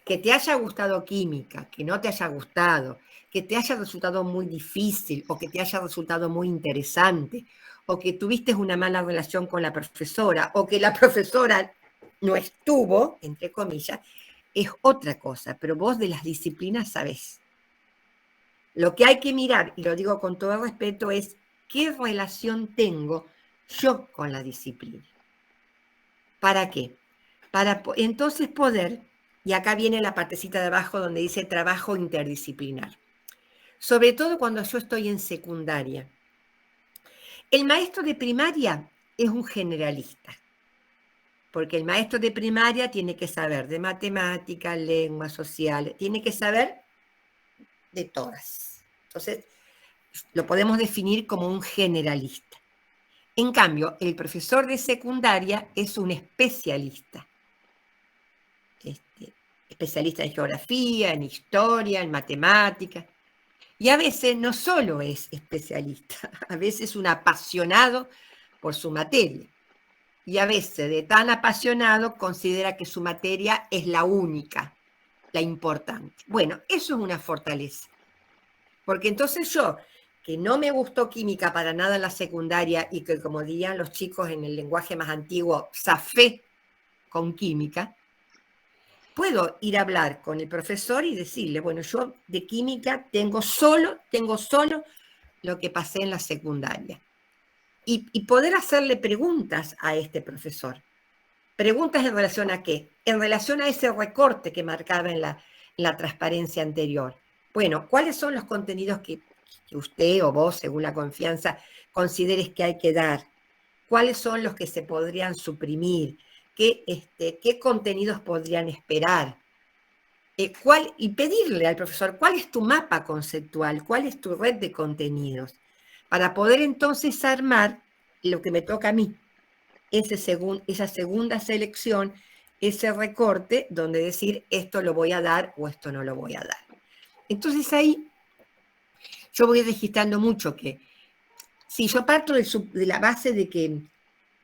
Que te haya gustado química, que no te haya gustado, que te haya resultado muy difícil o que te haya resultado muy interesante, o que tuviste una mala relación con la profesora, o que la profesora no estuvo, entre comillas, es otra cosa, pero vos de las disciplinas sabés. Lo que hay que mirar, y lo digo con todo respeto, es qué relación tengo yo con la disciplina. ¿Para qué? Para entonces poder, y acá viene la partecita de abajo donde dice trabajo interdisciplinar, sobre todo cuando yo estoy en secundaria. El maestro de primaria es un generalista, porque el maestro de primaria tiene que saber de matemática, lengua, social, tiene que saber de todas. Entonces, lo podemos definir como un generalista. En cambio, el profesor de secundaria es un especialista. Especialista en geografía, en historia, en matemáticas. Y a veces no solo es especialista, a veces es un apasionado por su materia. Y a veces de tan apasionado considera que su materia es la única, la importante. Bueno, eso es una fortaleza. Porque entonces yo, que no me gustó química para nada en la secundaria y que, como dirían los chicos en el lenguaje más antiguo, zafé con química, puedo ir a hablar con el profesor y decirle, bueno, yo de química tengo solo lo que pasé en la secundaria. Y poder hacerle preguntas a este profesor. ¿Preguntas en relación a qué? En relación a ese recorte que marcaba en la transparencia anterior. Bueno, ¿cuáles son los contenidos que usted o vos, según la confianza, consideres que hay que dar? ¿Cuáles son los que se podrían suprimir? ¿Qué contenidos podrían esperar? Y pedirle al profesor, ¿cuál es tu mapa conceptual? ¿Cuál es tu red de contenidos? Para poder entonces armar lo que me toca a mí, esa segunda selección, ese recorte donde decir esto lo voy a dar o esto no lo voy a dar. Entonces ahí yo voy registrando mucho que si yo parto de la base de que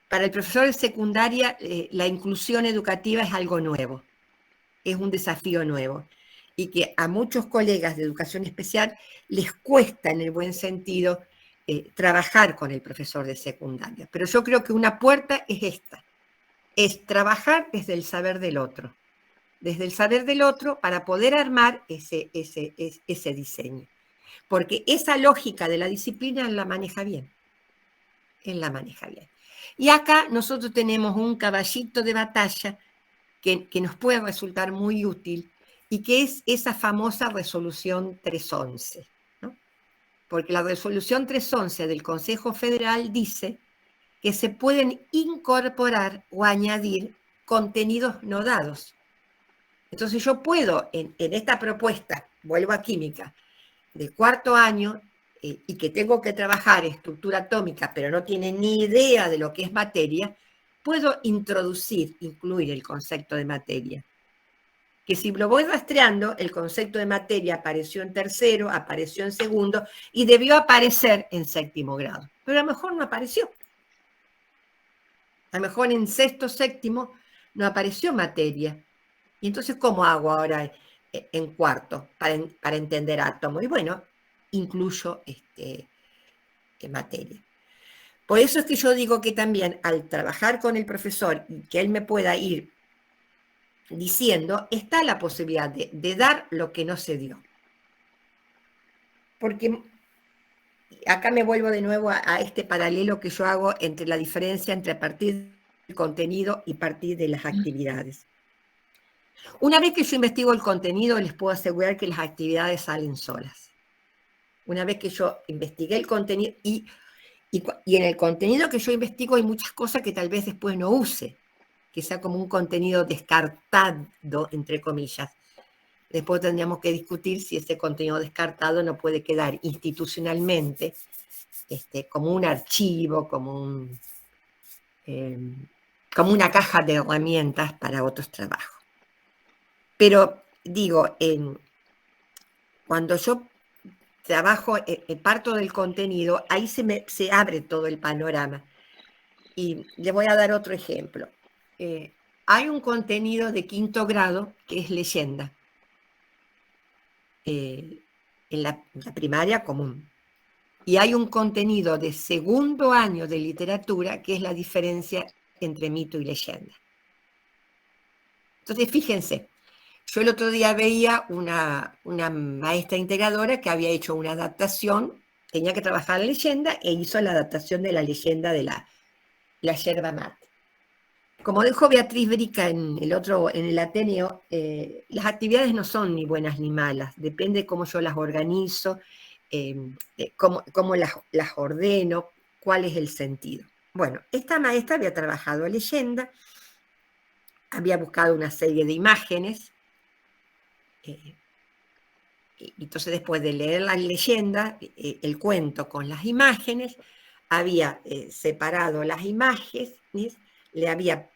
para el profesor de secundaria la inclusión educativa es algo nuevo, es un desafío nuevo, y que a muchos colegas de educación especial les cuesta en el buen sentido trabajar con el profesor de secundaria. Pero yo creo que una puerta es esta, es trabajar desde el saber del otro para poder armar ese diseño. Porque esa lógica de la disciplina él la maneja bien. Y acá nosotros tenemos un caballito de batalla que nos puede resultar muy útil y que es esa famosa resolución 311, ¿no? Porque la resolución 311 del Consejo Federal dice que se pueden incorporar o añadir contenidos no dados. Entonces yo puedo, en esta propuesta, vuelvo a química, de cuarto año, y que tengo que trabajar estructura atómica, pero no tiene ni idea de lo que es materia, puedo incluir el concepto de materia. Que si lo voy rastreando, el concepto de materia apareció en tercero, apareció en segundo, y debió aparecer en séptimo grado. Pero a lo mejor no apareció. A lo mejor en sexto, séptimo, no apareció materia. Y entonces, ¿cómo hago ahora en cuarto para entender átomo? Y bueno, incluyo materia. Por eso es que yo digo que también al trabajar con el profesor y que él me pueda ir diciendo, está la posibilidad de dar lo que no se dio. Porque acá me vuelvo de nuevo a este paralelo que yo hago entre la diferencia entre partir del contenido y partir de las actividades. Una vez que yo investigo el contenido, les puedo asegurar que las actividades salen solas. Una vez que yo investigué el contenido, y en el contenido que yo investigo hay muchas cosas que tal vez después no use, que sea como un contenido descartado, entre comillas. Después tendríamos que discutir si ese contenido descartado no puede quedar institucionalmente como un archivo, como una caja de herramientas para otros trabajos. Pero digo, cuando yo abajo parto del contenido, ahí se abre todo el panorama. Y le voy a dar otro ejemplo. Hay un contenido de 5º grado que es leyenda, en la primaria común. Y hay un contenido de 2º año de literatura que es la diferencia entre mito y leyenda. Entonces, fíjense, yo el otro día veía una maestra integradora que había hecho una adaptación, tenía que trabajar la leyenda e hizo la adaptación de la leyenda de la yerba mate. Como dijo Beatriz Brica en el Ateneo, las actividades no son ni buenas ni malas, depende de cómo yo las organizo, cómo las ordeno, cuál es el sentido. Bueno, esta maestra había trabajado leyenda, había buscado una serie de imágenes, entonces después de leer la leyenda, el cuento con las imágenes, había separado las imágenes, le había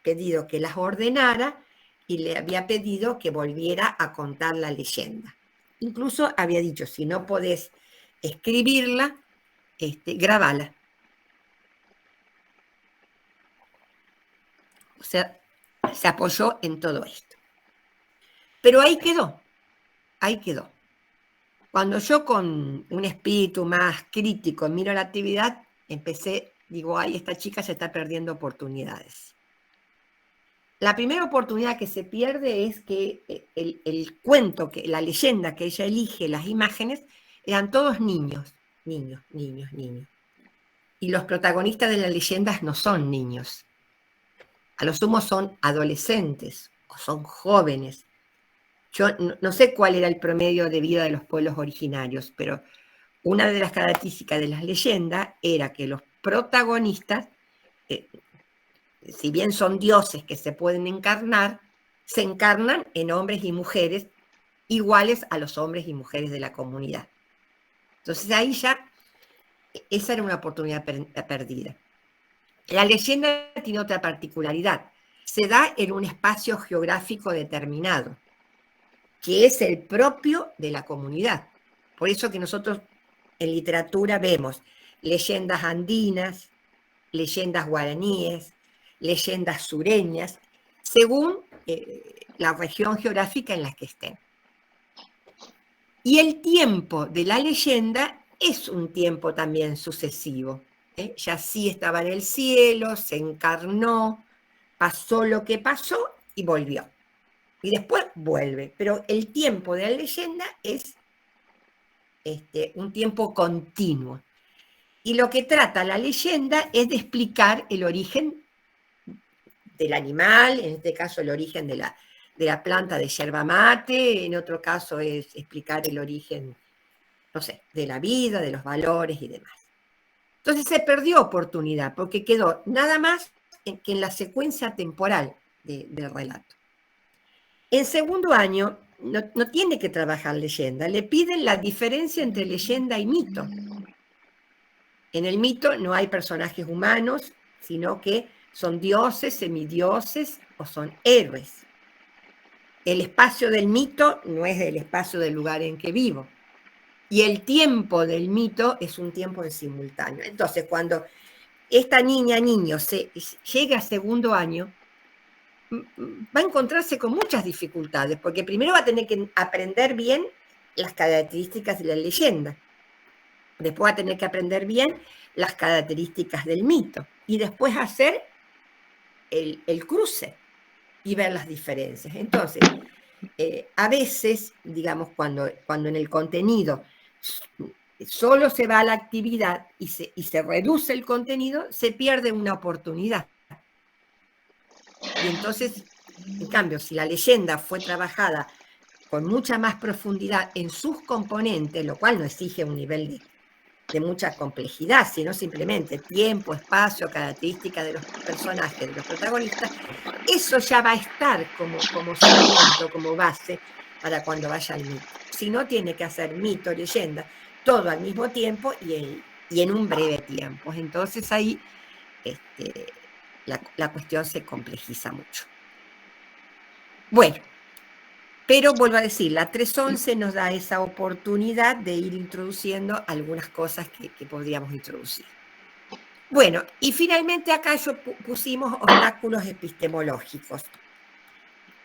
pedido que las ordenara y le había pedido que volviera a contar la leyenda. Incluso había dicho, si no podés escribirla, grabala. O sea, se apoyó en todo esto. Pero ahí quedó. Cuando yo con un espíritu más crítico miro la actividad, digo, ay, esta chica se está perdiendo oportunidades. La primera oportunidad que se pierde es que el cuento, la leyenda que ella elige, las imágenes, eran todos niños. Y los protagonistas de las leyendas no son niños. A lo sumo son adolescentes o son jóvenes. Yo no sé cuál era el promedio de vida de los pueblos originarios, pero una de las características de las leyendas era que los protagonistas, si bien son dioses que se pueden encarnar, se encarnan en hombres y mujeres iguales a los hombres y mujeres de la comunidad. Entonces ahí ya, esa era una oportunidad perdida. La leyenda tiene otra particularidad. Se da en un espacio geográfico determinado, que es el propio de la comunidad. Por eso que nosotros en literatura vemos leyendas andinas, leyendas guaraníes, leyendas sureñas, según la región geográfica en la que estén. Y el tiempo de la leyenda es un tiempo también sucesivo. Yací estaba en el cielo, se encarnó, pasó lo que pasó y volvió. Y después vuelve. Pero el tiempo de la leyenda es un tiempo continuo. Y lo que trata la leyenda es de explicar el origen del animal, en este caso el origen de la planta de yerba mate, en otro caso es explicar el origen, no sé, de la vida, de los valores y demás. Entonces se perdió oportunidad, porque quedó nada más que en la secuencia temporal del relato. En 2º año no tiene que trabajar leyenda, le piden la diferencia entre leyenda y mito. En el mito no hay personajes humanos, sino que son dioses, semidioses o son héroes. El espacio del mito no es el espacio del lugar en que vivo. Y el tiempo del mito es un tiempo en simultáneo. Entonces, cuando esta niño llega a 2º año, va a encontrarse con muchas dificultades, porque primero va a tener que aprender bien las características de la leyenda. Después va a tener que aprender bien las características del mito. Y después hacer el cruce y ver las diferencias. Entonces, a veces, digamos, cuando en el contenido solo se va a la actividad y se reduce el contenido, se pierde una oportunidad. Y entonces, en cambio, si la leyenda fue trabajada con mucha más profundidad en sus componentes, lo cual no exige un nivel de mucha complejidad, sino simplemente tiempo, espacio, características de los personajes, de los protagonistas, eso ya va a estar como cimiento, como base para cuando vaya al mito. Si no, tiene que hacer mito, leyenda, todo al mismo tiempo y en un breve tiempo. Entonces ahí la cuestión se complejiza mucho. Bueno, Pero vuelvo a decir, la 311 nos da esa oportunidad de ir introduciendo algunas cosas que podríamos introducir. Bueno, y finalmente acá pusimos obstáculos epistemológicos.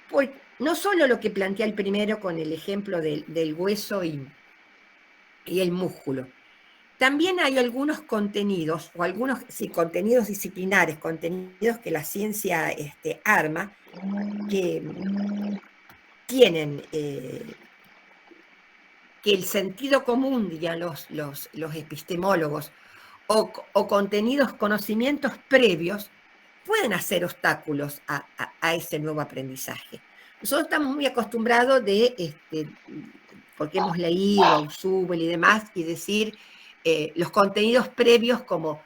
Pues no solo lo que plantea el primero con el ejemplo del hueso y el músculo. También hay algunos contenidos, o algunos contenidos disciplinares, contenidos que la ciencia arma, que tienen que el sentido común, dirían los epistemólogos, o contenidos, conocimientos previos, pueden hacer obstáculos a ese nuevo aprendizaje. Nosotros estamos muy acostumbrados porque hemos leído a Usubel y demás, y decir los contenidos previos como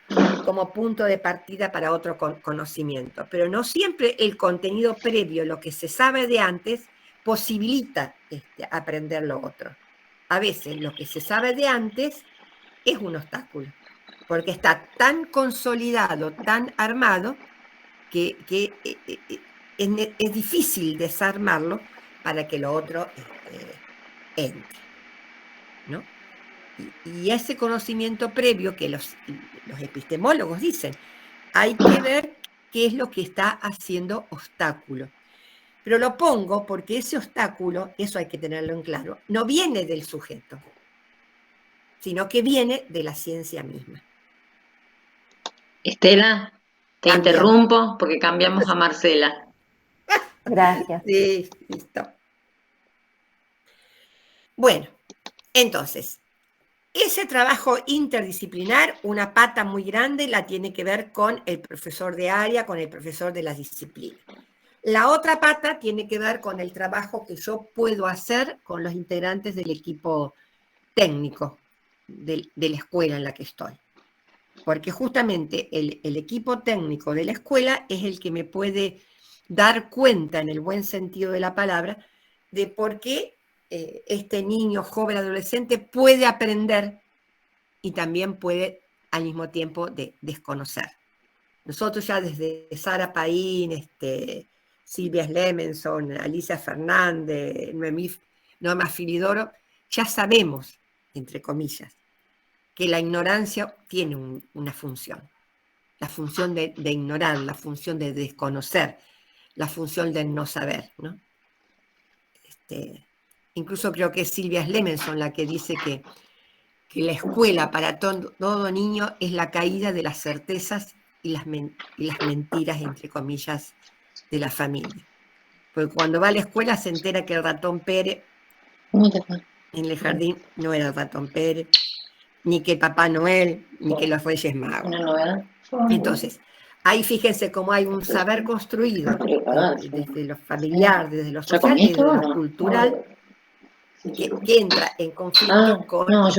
punto de partida para otro conocimiento. Pero no siempre el contenido previo, lo que se sabe de antes, posibilita aprender lo otro. A veces lo que se sabe de antes es un obstáculo, porque está tan consolidado, tan armado, que es difícil desarmarlo para que lo otro entre, ¿no? Y ese conocimiento previo que los epistemólogos dicen, hay que ver qué es lo que está haciendo obstáculo. Pero lo pongo porque ese obstáculo, eso hay que tenerlo en claro, no viene del sujeto, sino que viene de la ciencia misma. Estela, te Cambiamos. interrumpo porque cambiamos a Marcela. Gracias. Sí, listo. Bueno, entonces, ese trabajo interdisciplinar, una pata muy grande la tiene que ver con el profesor de área, con el profesor de la disciplina. La otra pata tiene que ver con el trabajo que yo puedo hacer con los integrantes del equipo técnico de la escuela en la que estoy. Porque justamente el equipo técnico de la escuela es el que me puede dar cuenta, en el buen sentido de la palabra, de por qué este niño, joven, adolescente puede aprender y también puede al mismo tiempo desconocer. Nosotros ya desde Sara Paín, Silvia Slemenson, Alicia Fernández, Norma Filidoro, ya sabemos, entre comillas, que la ignorancia tiene una función. La función de ignorar, la función de desconocer, la función de no saber, ¿no? Incluso creo que es Silvia Slemenson la que dice que la escuela para todo niño es la caída de las certezas y las mentiras, entre comillas, de la familia. Porque cuando va a la escuela se entera que el ratón Pérez en el jardín no era el ratón Pérez, ni que Papá Noel, ni que los Reyes Magos. Entonces, ahí fíjense cómo hay un saber construido desde lo familiar, desde lo social y desde lo cultural, que entra en conflicto con un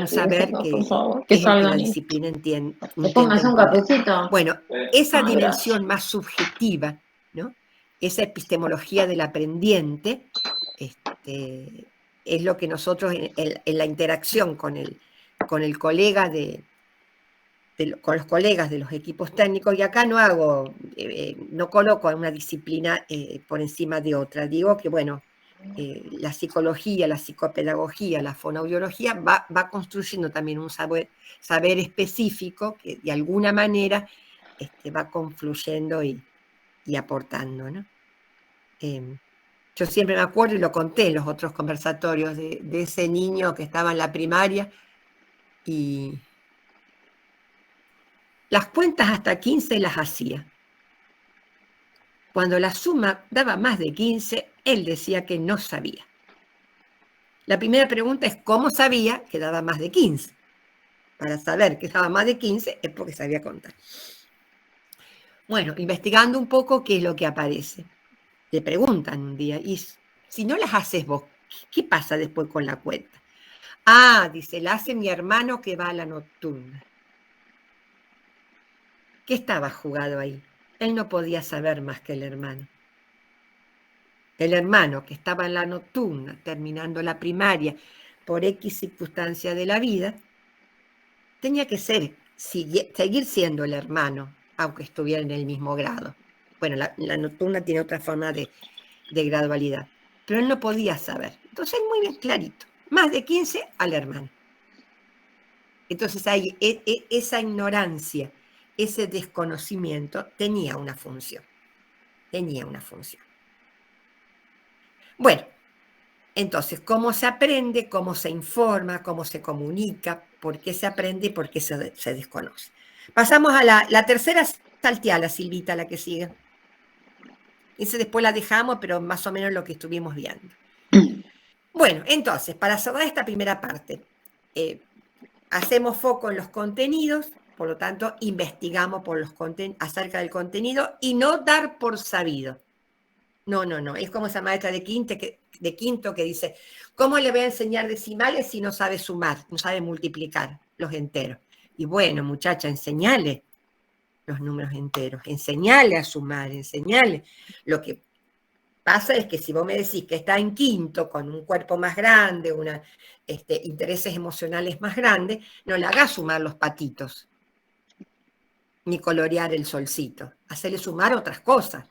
saber que es el que la disciplina entiende. Un cafecito. Bueno, esa dimensión más subjetiva, ¿no? Esa epistemología del aprendiente, es lo que nosotros en la interacción con el colega con los colegas de los equipos técnicos, y acá no coloco a una disciplina por encima de otra, digo que bueno, la psicología, la psicopedagogía, la fonoaudiología va construyendo también un saber específico que de alguna manera va confluyendo y aportando, ¿no? Yo siempre me acuerdo, y lo conté en los otros conversatorios, de ese niño que estaba en la primaria y las cuentas hasta 15 las hacía. Cuando la suma daba más de 15, él decía que no sabía. La primera pregunta es ¿cómo sabía que daba más de 15? Para saber que daba más de 15 es porque sabía contar. Bueno, investigando un poco qué es lo que aparece. Le preguntan un día, y si no las haces vos, ¿qué pasa después con la cuenta? Ah, dice, la hace mi hermano que va a la nocturna. ¿Qué estaba jugado ahí? Él no podía saber más que el hermano. El hermano que estaba en la nocturna, terminando la primaria, por X circunstancia de la vida, tenía que seguir siendo el hermano, aunque estuviera en el mismo grado. Bueno, la nocturna tiene otra forma de de gradualidad, pero él no podía saber. Entonces, muy bien clarito, más de 15 al hermano. Entonces, ahí, esa ignorancia, ese desconocimiento tenía una función. Tenía una función. Bueno, entonces, ¿cómo se aprende? ¿Cómo se informa? ¿Cómo se comunica? ¿Por qué se aprende y por qué se desconoce? Pasamos a la tercera, salteala, Silvita, la que sigue. Esa después la dejamos, pero más o menos lo que estuvimos viendo. Bueno, entonces, para cerrar esta primera parte, hacemos foco en los contenidos, por lo tanto, investigamos acerca del contenido y no dar por sabido. No. Es como esa maestra de quinto que dice, ¿cómo le voy a enseñar decimales si no sabe sumar, no sabe multiplicar los enteros? Y bueno, muchacha, enseñale los números enteros, enseñale a sumar, enseñale. Lo que pasa es que si vos me decís que está en quinto con un cuerpo más grande, intereses emocionales más grandes, no le hagas sumar los patitos, ni colorear el solcito, hacerle sumar otras cosas.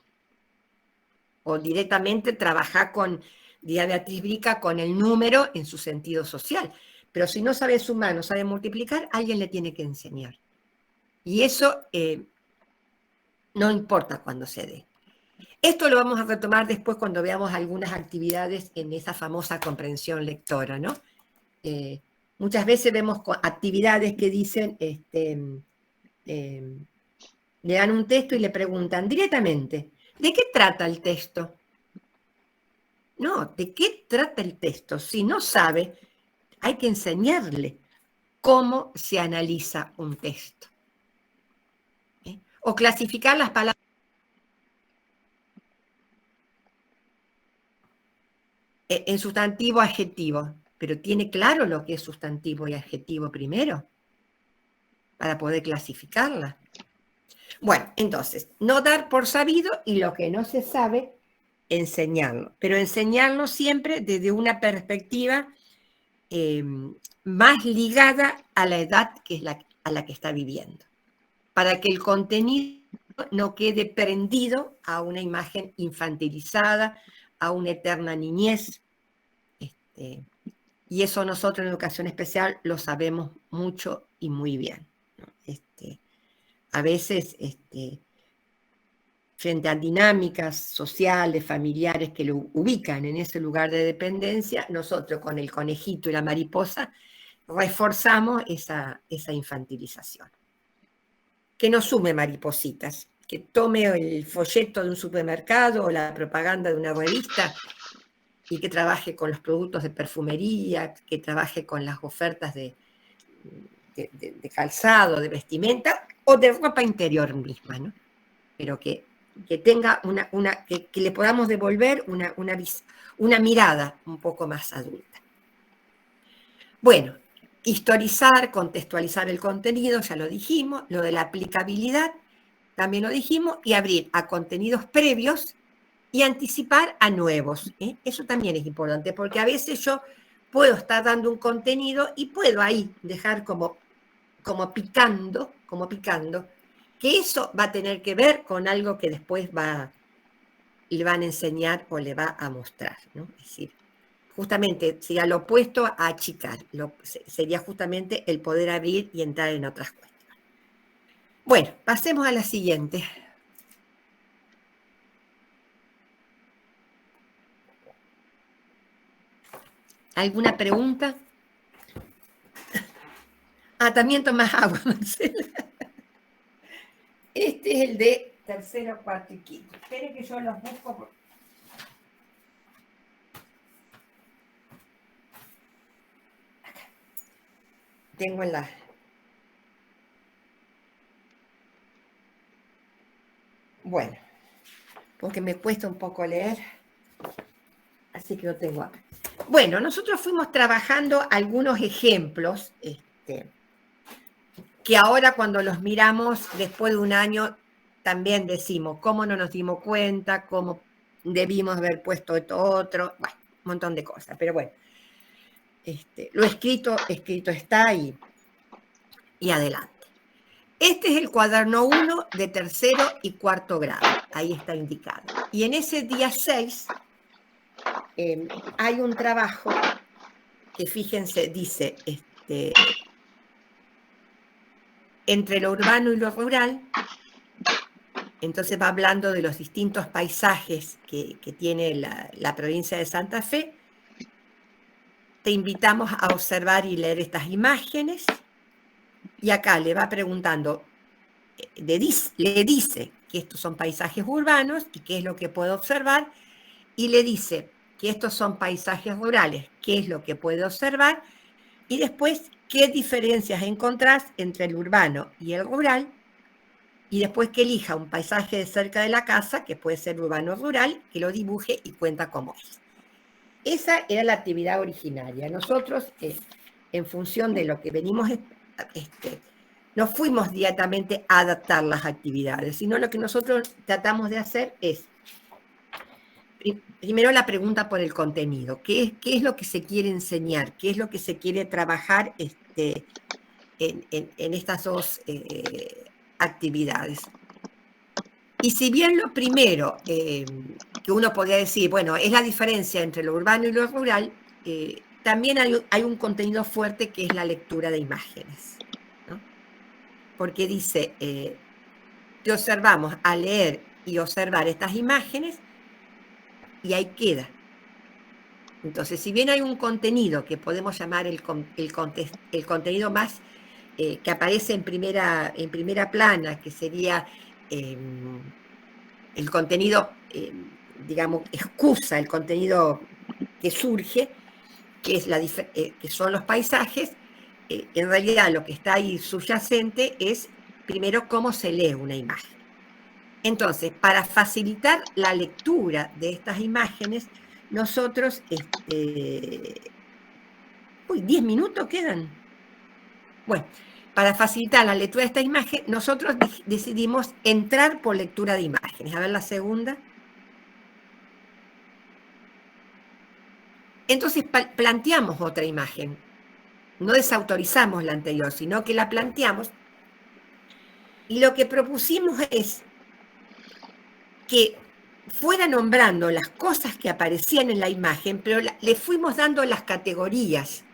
O directamente trabajar con, diría Beatriz Brica, con el número en su sentido social. Pero si no sabe sumar, no sabe multiplicar, alguien le tiene que enseñar. Y eso no importa cuándo se dé. Esto lo vamos a retomar después cuando veamos algunas actividades en esa famosa comprensión lectora, ¿no? Muchas veces vemos actividades que dicen, le dan un texto y le preguntan directamente, ¿de qué trata el texto? No, ¿de qué trata el texto? Si no sabe, hay que enseñarle cómo se analiza un texto. O clasificar las palabras en sustantivo, adjetivo. Pero tiene claro lo que es sustantivo y adjetivo primero, para poder clasificarla. Bueno, entonces, no dar por sabido y lo que no se sabe, enseñarlo. Pero enseñarlo siempre desde una perspectiva más ligada a la edad que es a la que está viviendo, para que el contenido no quede prendido a una imagen infantilizada, a una eterna niñez. Y eso nosotros en educación especial lo sabemos mucho y muy bien. A veces, frente a dinámicas sociales, familiares que lo ubican en ese lugar de dependencia, nosotros con el conejito y la mariposa reforzamos esa infantilización. Que no sume maripositas, que tome el folleto de un supermercado o la propaganda de una revista y que trabaje con los productos de perfumería, que trabaje con las ofertas de calzado, de vestimenta o de ropa interior misma, ¿no? Pero que tenga que le podamos devolver una mirada un poco más adulta. Bueno, historizar, contextualizar el contenido, ya lo dijimos, lo de la aplicabilidad, también lo dijimos, y abrir a contenidos previos y anticipar a nuevos. Eso también es importante, porque a veces yo puedo estar dando un contenido y puedo ahí dejar como picando, que eso va a tener que ver con algo que después le van a enseñar o le va a mostrar, ¿no? Es decir, justamente sería lo opuesto a achicar, sería justamente el poder abrir y entrar en otras cuestiones. Bueno, pasemos a la siguiente. ¿Alguna pregunta? También tomás agua, Marcela. Este es el de tercero, cuarto y quinto. Esperen que yo los busco. Acá. Tengo en la... Bueno, porque me cuesta un poco leer, así que lo tengo acá. Bueno, nosotros fuimos trabajando algunos ejemplos, que ahora cuando los miramos después de un año también decimos cómo no nos dimos cuenta, cómo debimos haber puesto esto otro, bueno, un montón de cosas, pero bueno, lo escrito está y adelante. Este es el cuaderno 1 de tercero y cuarto grado, ahí está indicado. Y en ese día 6 hay un trabajo que, fíjense, dice, entre lo urbano y lo rural. Entonces va hablando de los distintos paisajes que tiene la provincia de Santa Fe. Te invitamos a observar y leer estas imágenes. Y acá le va preguntando, le dice que estos son paisajes urbanos y qué es lo que puede observar. Y le dice que estos son paisajes rurales, qué es lo que puede observar. Y después, qué diferencias encontrás entre el urbano y el rural. Y después que elija un paisaje de cerca de la casa, que puede ser urbano o rural, que lo dibuje y cuenta cómo es. Esa era la actividad originaria. Nosotros, en función de lo que venimos, no fuimos directamente a adaptar las actividades, sino lo que nosotros tratamos de hacer es, primero la pregunta por el contenido. ¿Qué es lo que se quiere enseñar? ¿Qué es lo que se quiere trabajar en estas dos actividades? Y si bien lo primero que uno podría decir, bueno, es la diferencia entre lo urbano y lo rural, también hay un contenido fuerte que es la lectura de imágenes, ¿no? Porque dice, te observamos a leer y observar estas imágenes y ahí queda. Entonces, si bien hay un contenido que podemos llamar el contenido más que aparece en primera plana, que sería el contenido, digamos, excusa el contenido que surge, que, que son los paisajes, en realidad lo que está ahí subyacente es, primero, cómo se lee una imagen. Entonces, para facilitar la lectura de estas imágenes, nosotros, 10 minutos quedan. Bueno, para facilitar la lectura de esta imagen, nosotros decidimos entrar por lectura de imágenes. A ver la segunda. Entonces planteamos otra imagen. No desautorizamos la anterior, sino que la planteamos. Y lo que propusimos es que fuera nombrando las cosas que aparecían en la imagen, pero le fuimos dando las categorías.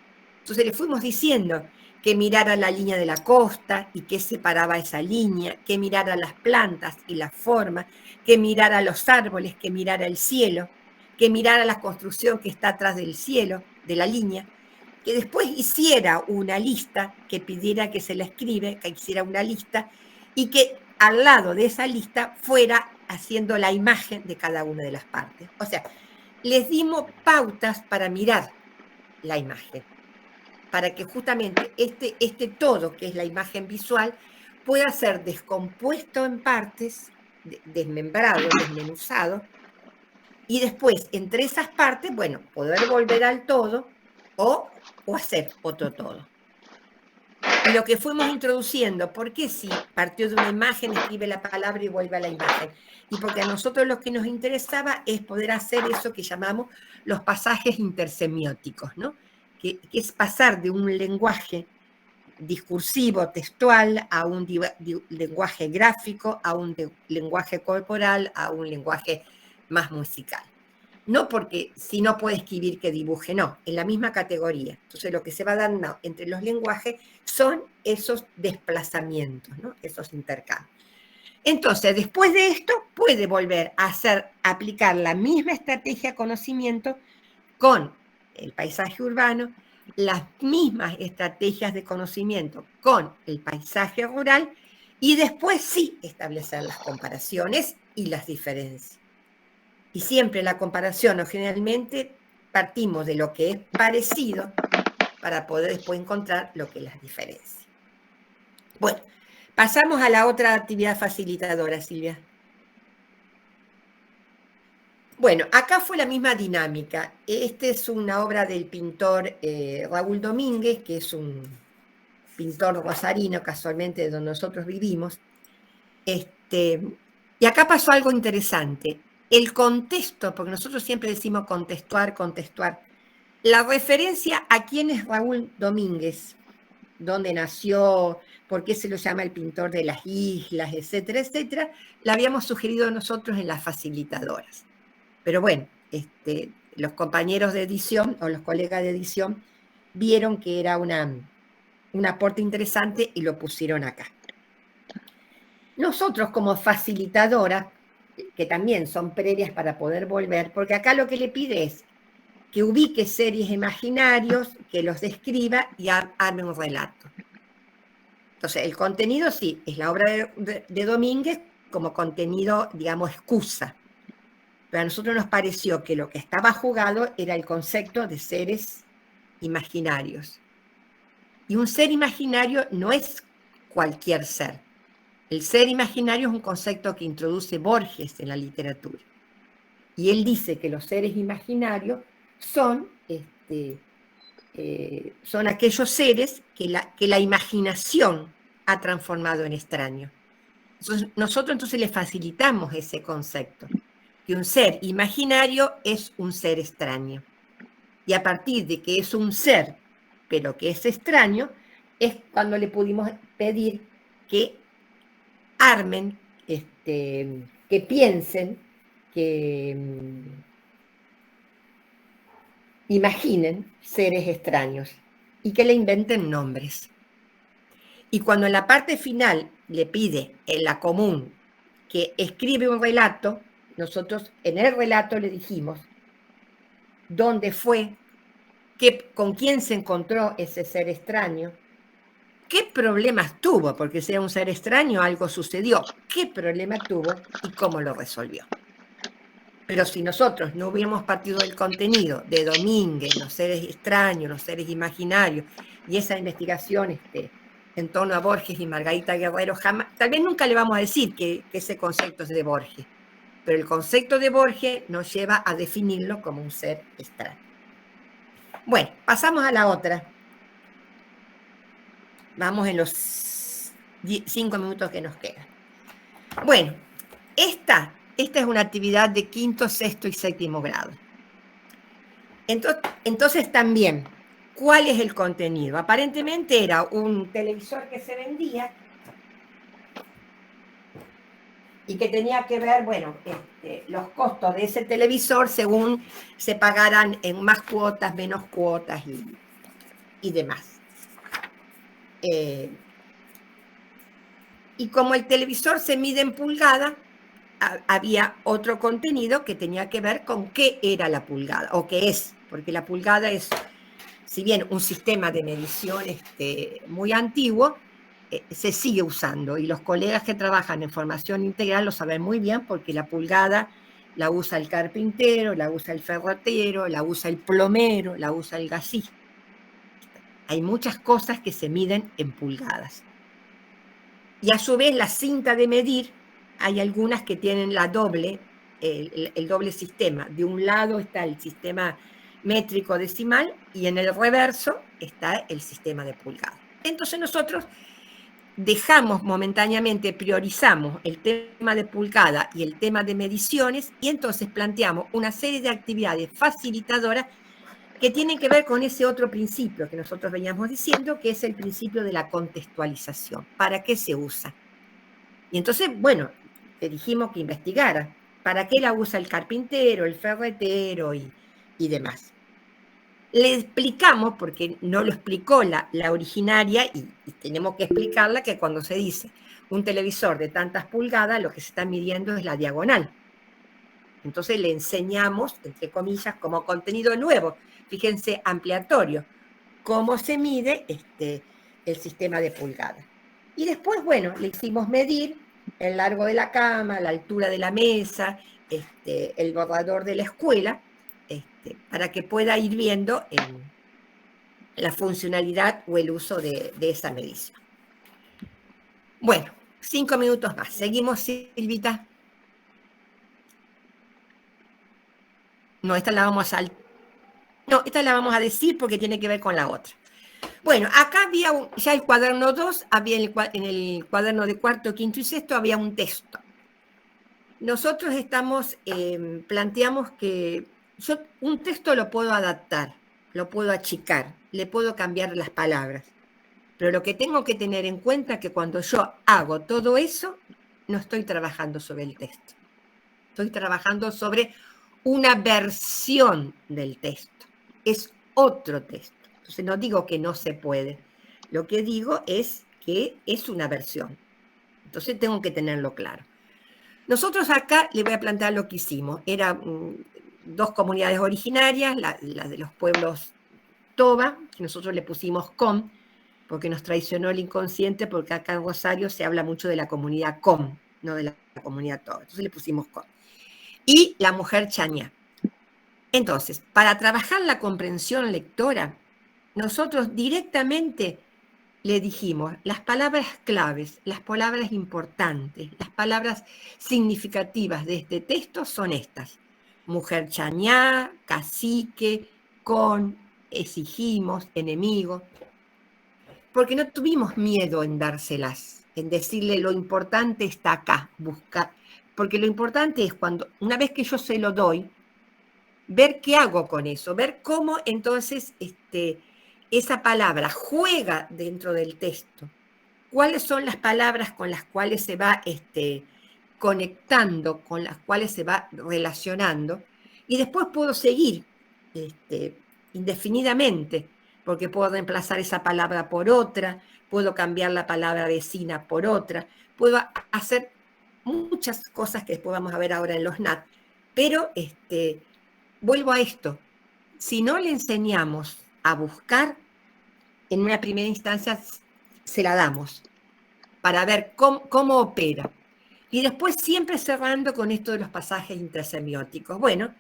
Entonces le fuimos diciendo que mirara la línea de la costa y qué separaba esa línea, que mirara las plantas y las formas, que mirara los árboles, que mirara el cielo, que mirara la construcción que está atrás del cielo, de la línea, que después hiciera una lista, que pidiera que se la escribe, que hiciera una lista, y que al lado de esa lista fuera haciendo la imagen de cada una de las partes. O sea, les dimos pautas para mirar la imagen, para que justamente este todo, que es la imagen visual, pueda ser descompuesto en partes, desmembrado, desmenuzado, y después, entre esas partes, bueno, poder volver al todo o hacer otro todo. Y lo que fuimos introduciendo, ¿por qué si partió de una imagen, escribe la palabra y vuelve a la imagen? Y porque a nosotros lo que nos interesaba es poder hacer eso que llamamos los pasajes intersemióticos, ¿no? Que es pasar de un lenguaje discursivo, textual, a un lenguaje gráfico, a un lenguaje corporal, a un lenguaje más musical. No porque si no puede escribir que dibuje, no, en la misma categoría. Entonces lo que se va dando entre los lenguajes son esos desplazamientos, ¿no? Esos intercambios. Entonces, después de esto, puede volver a aplicar la misma estrategia de conocimiento con el paisaje urbano, las mismas estrategias de conocimiento con el paisaje rural, y después sí establecer las comparaciones y las diferencias. Y siempre la comparación, o generalmente partimos de lo que es parecido para poder después encontrar lo que es las diferencias. Bueno, pasamos a la otra actividad facilitadora, Silvia. Bueno, acá fue la misma dinámica. Esta es una obra del pintor Raúl Domínguez, que es un pintor rosarino, casualmente de donde nosotros vivimos. Y acá pasó algo interesante. El contexto, porque nosotros siempre decimos contextuar, la referencia a quién es Raúl Domínguez, dónde nació, por qué se lo llama el pintor de las islas, etcétera, etcétera, la habíamos sugerido nosotros en las facilitadoras. Pero bueno, los compañeros de edición o los colegas de edición vieron que era un aporte interesante y lo pusieron acá. Nosotros como facilitadoras, que también son previas para poder volver, porque acá lo que le pide es que ubique seres imaginarios, que los describa y arme un relato. Entonces, el contenido sí, es la obra de Domínguez como contenido, digamos, excusa. Pero a nosotros nos pareció que lo que estaba jugado era el concepto de seres imaginarios. Y un ser imaginario no es cualquier ser. El ser imaginario es un concepto que introduce Borges en la literatura. Y él dice que los seres imaginarios son aquellos seres que la imaginación ha transformado en extraño. Nosotros entonces le facilitamos ese concepto, que un ser imaginario es un ser extraño. Y a partir de que es un ser, pero que es extraño, es cuando le pudimos pedir que armen, que piensen, que imaginen seres extraños y que le inventen nombres. Y cuando en la parte final le pide en la común que escribe un relato, nosotros en el relato le dijimos dónde fue, con quién se encontró ese ser extraño, qué problemas tuvo, porque si era un ser extraño algo sucedió, qué problema tuvo y cómo lo resolvió. Pero si nosotros no hubiéramos partido del contenido de Domínguez, los seres extraños, los seres imaginarios, y esa investigación en torno a Borges y Margarita Guerrero, tal vez nunca le vamos a decir que ese concepto es de Borges, pero el concepto de Borges nos lleva a definirlo como un ser extraño. Bueno, pasamos a la otra. Vamos en los 5 minutos que nos quedan. Bueno, esta es una actividad de 5º, 6º y 7º grado. Entonces también, ¿cuál es el contenido? Aparentemente era un televisor que se vendía y que tenía que ver, bueno, los costos de ese televisor según se pagaran en más cuotas, menos cuotas y demás. Y como el televisor se mide en pulgadas, había otro contenido que tenía que ver con qué era la pulgada, o qué es, porque la pulgada es, si bien un sistema de medición muy antiguo, se sigue usando, y los colegas que trabajan en formación integral lo saben muy bien, porque la pulgada la usa el carpintero, la usa el ferretero, la usa el plomero, la usa el gasista. Hay muchas cosas que se miden en pulgadas. Y a su vez la cinta de medir, hay algunas que tienen el doble sistema. De un lado está el sistema métrico decimal y en el reverso está el sistema de pulgadas. Entonces nosotros dejamos momentáneamente, priorizamos el tema de pulgada y el tema de mediciones y entonces planteamos una serie de actividades facilitadoras que tienen que ver con ese otro principio que nosotros veníamos diciendo, que es el principio de la contextualización. ¿Para qué se usa? Y entonces, bueno, te dijimos que investigara. ¿Para qué la usa el carpintero, el ferretero y demás? Le explicamos, porque no lo explicó la originaria, y tenemos que explicarla, que cuando se dice un televisor de tantas pulgadas, lo que se está midiendo es la diagonal. Entonces le enseñamos, entre comillas, como contenido nuevo, fíjense, ampliatorio, cómo se mide el sistema de pulgadas. Y después, bueno, le hicimos medir el largo de la cama, la altura de la mesa, el borrador de la escuela, para que pueda ir viendo la funcionalidad o el uso de esa medición. Bueno, 5 minutos más. Seguimos, Silvita. No, esta la vamos a decir porque tiene que ver con la otra. Bueno, acá había ya el cuaderno 2, en el cuaderno de 4º, 5º y 6º había un texto. Nosotros planteamos que yo un texto lo puedo adaptar, lo puedo achicar, le puedo cambiar las palabras, pero lo que tengo que tener en cuenta es que cuando yo hago todo eso, no estoy trabajando sobre el texto, estoy trabajando sobre una versión del texto, es otro texto. Entonces no digo que no se puede, lo que digo es que es una versión. Entonces tengo que tenerlo claro. Nosotros acá le voy a plantear lo que hicimos. Eran dos comunidades originarias, la de los pueblos Toba, que nosotros le pusimos Com, porque nos traicionó el inconsciente, porque acá en Rosario se habla mucho de la comunidad Com, no de la comunidad Toba. Entonces le pusimos Com. Y la mujer Chañá. Entonces, para trabajar la comprensión lectora, nosotros directamente le dijimos las palabras claves, las palabras importantes, las palabras significativas de este texto son estas: mujer chañá, cacique, con, exigimos, enemigo, porque no tuvimos miedo en dárselas, en decirle lo importante está acá, buscar, porque lo importante es cuando, una vez que yo se lo doy, ver qué hago con eso, ver cómo entonces esa palabra juega dentro del texto, cuáles son las palabras con las cuales se va conectando, con las cuales se va relacionando, y después puedo seguir indefinidamente, porque puedo reemplazar esa palabra por otra, puedo cambiar la palabra vecina por otra, puedo hacer muchas cosas que después vamos a ver ahora en los NAT, pero vuelvo a esto, si no le enseñamos a buscar, en una primera instancia se la damos para ver cómo opera. Y después siempre cerrando con esto de los pasajes intersemióticos. Bueno,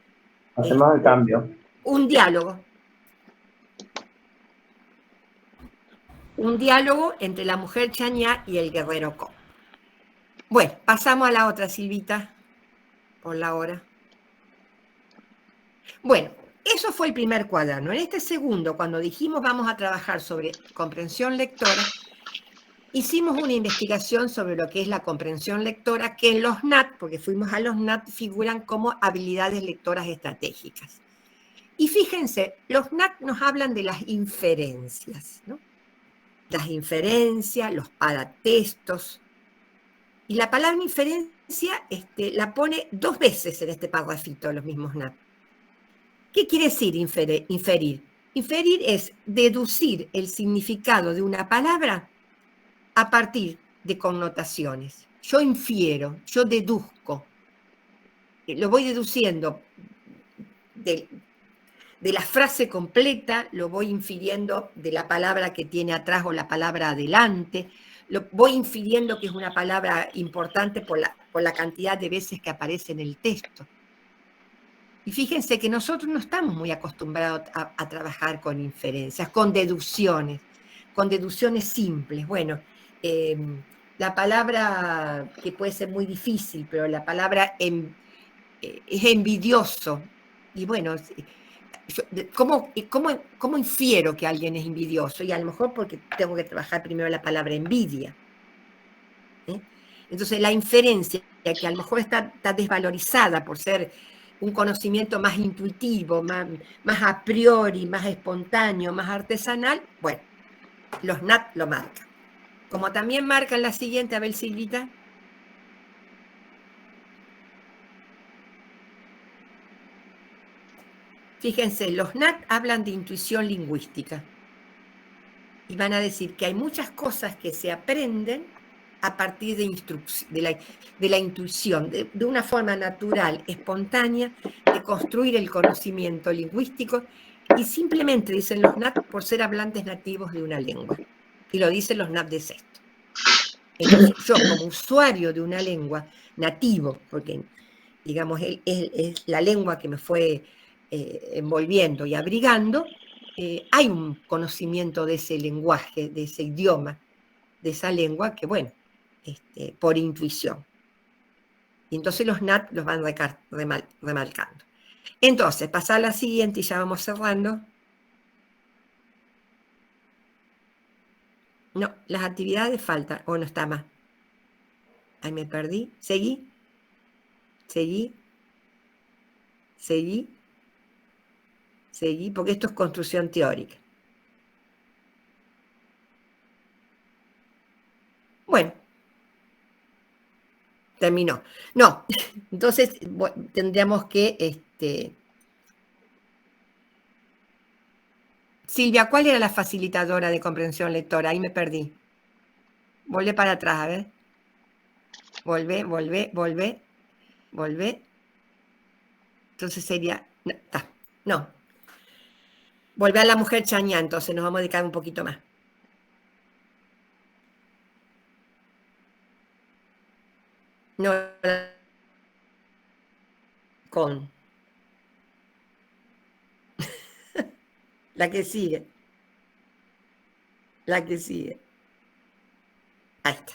Hacemos el cambio. un diálogo. Un diálogo entre la mujer chañá y el guerrero Com. Bueno, pasamos a la otra, Silvita, por la hora. Bueno, eso fue el primer cuaderno. En este segundo, cuando dijimos vamos a trabajar sobre comprensión lectora, hicimos una investigación sobre lo que es la comprensión lectora, que en los NAT, porque fuimos a los NAT, figuran como habilidades lectoras estratégicas. Y fíjense, los NAT nos hablan de las inferencias, ¿no? Las inferencias, los paratextos. Y la palabra inferencia la pone 2 veces en este párrafito los mismos NAT. ¿Qué quiere decir inferir? Inferir es deducir el significado de una palabra a partir de connotaciones. Yo infiero, yo deduzco, lo voy deduciendo de la frase completa, lo voy infiriendo de la palabra que tiene atrás o la palabra adelante, lo voy infiriendo que es una palabra importante por la cantidad de veces que aparece en el texto. Y fíjense que nosotros no estamos muy acostumbrados a trabajar con inferencias, con deducciones simples. Bueno, la palabra que puede ser muy difícil, pero la palabra es envidioso. Y bueno, ¿cómo infiero que alguien es envidioso? Y a lo mejor porque tengo que trabajar primero la palabra envidia. Entonces la inferencia, que a lo mejor está desvalorizada por ser un conocimiento más intuitivo, más a priori, más espontáneo, más artesanal, bueno, los NAT lo marcan. Como también marcan la siguiente, a ver, Silvita. Fíjense, los NAT hablan de intuición lingüística. Y van a decir que hay muchas cosas que se aprenden a partir de la intuición, de una forma natural, espontánea, de construir el conocimiento lingüístico, y simplemente, dicen los NAT, por ser hablantes nativos de una lengua. Y lo dicen los NAT de sexto. Entonces, yo como usuario de una lengua nativo, porque digamos es la lengua que me fue envolviendo y abrigando, hay un conocimiento de ese lenguaje, de ese idioma, de esa lengua, que bueno, por intuición. Y entonces los NAT los van remarcando. Entonces, pasar a la siguiente y ya vamos cerrando. No, las actividades faltan, o no está más. Ahí me perdí. Seguí. Seguí, porque esto es construcción teórica. Bueno, terminó. No, entonces tendríamos que... Silvia, ¿cuál era la facilitadora de comprensión lectora? Ahí me perdí. Volvé para atrás, a ver. Volvé. Entonces sería... No, está. No. Volvé a la mujer Chañá, entonces nos vamos a dedicar un poquito más. No, con. La que sigue. La que sigue. Ahí está.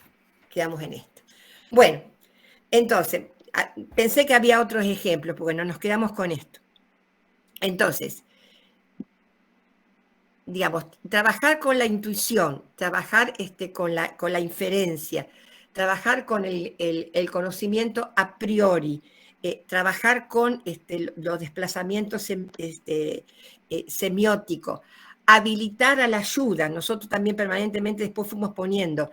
Quedamos en esto. Bueno, entonces, pensé que había otros ejemplos, porque no nos quedamos con esto. Entonces, digamos, trabajar con la intuición, trabajar con la inferencia, trabajar con el conocimiento a priori, trabajar con los desplazamientos semióticos, habilitar a la ayuda. Nosotros también permanentemente después fuimos poniendo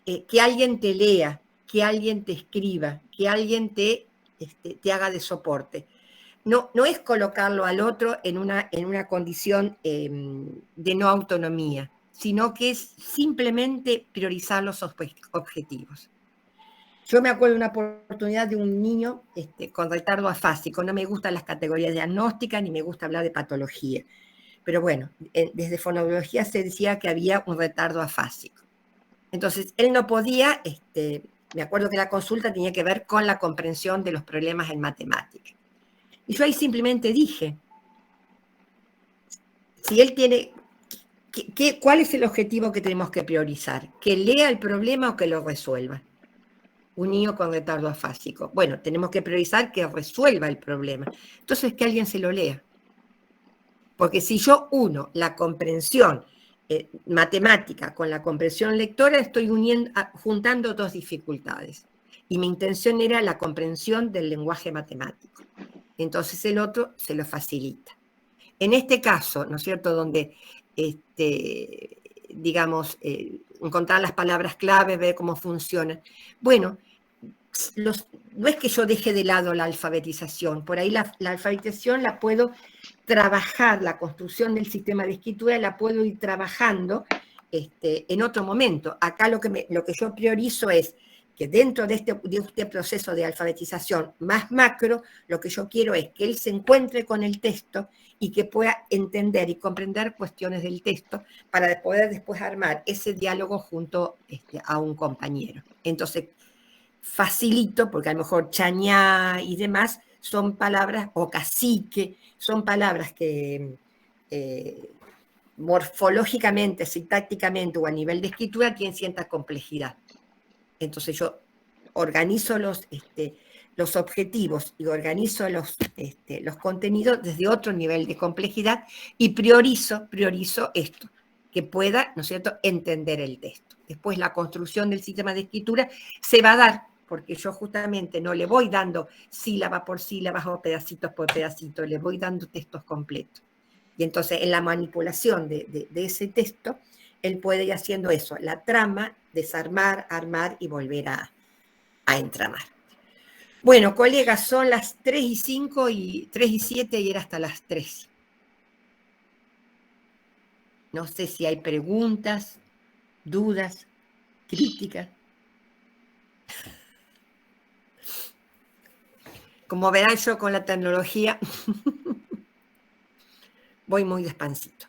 que alguien te lea, que alguien te escriba, que alguien te haga de soporte. No es colocarlo al otro en una condición de no autonomía, sino que es simplemente priorizar los objetivos. Yo me acuerdo de una oportunidad de un niño con retardo afásico. No me gustan las categorías diagnósticas ni me gusta hablar de patología. Pero bueno, desde fonoaudiología se decía que había un retardo afásico. Entonces, él no podía, me acuerdo que la consulta tenía que ver con la comprensión de los problemas en matemáticas. Y yo ahí simplemente dije, si él tiene, ¿cuál es el objetivo que tenemos que priorizar? ¿Que lea el problema o que lo resuelva? Un niño con retardo afásico. Bueno, tenemos que priorizar que resuelva el problema. Entonces, que alguien se lo lea. Porque si yo uno la comprensión matemática con la comprensión lectora, estoy juntando dos dificultades. Y mi intención era la comprensión del lenguaje matemático. Entonces el otro se lo facilita. En este caso, ¿no es cierto?, donde, digamos, encontrar las palabras clave, ver cómo funcionan. Bueno, no es que yo deje de lado la alfabetización, por ahí la alfabetización la puedo trabajar, la construcción del sistema de escritura la puedo ir trabajando en otro momento. Acá lo que yo priorizo es que dentro de este proceso de alfabetización más macro, lo que yo quiero es que él se encuentre con el texto y que pueda entender y comprender cuestiones del texto para poder después armar ese diálogo junto a un compañero. Entonces, facilito, porque a lo mejor chañá y demás son palabras, o cacique, son palabras que morfológicamente, sintácticamente o a nivel de escritura tienen cierta complejidad. Entonces yo organizo los objetivos y organizo los contenidos desde otro nivel de complejidad y priorizo esto, que pueda, ¿no es cierto?, entender el texto. Después la construcción del sistema de escritura se va a dar, porque yo justamente no le voy dando sílaba por sílabas o pedacitos por pedacitos, le voy dando textos completos. Y entonces en la manipulación de ese texto, él puede ir haciendo eso, la trama, desarmar, armar y volver a entramar. Bueno, colegas, son las 3:05 y 3:07 y era hasta las 3. No sé si hay preguntas, dudas, críticas. Como verán, yo con la tecnología voy muy despancito.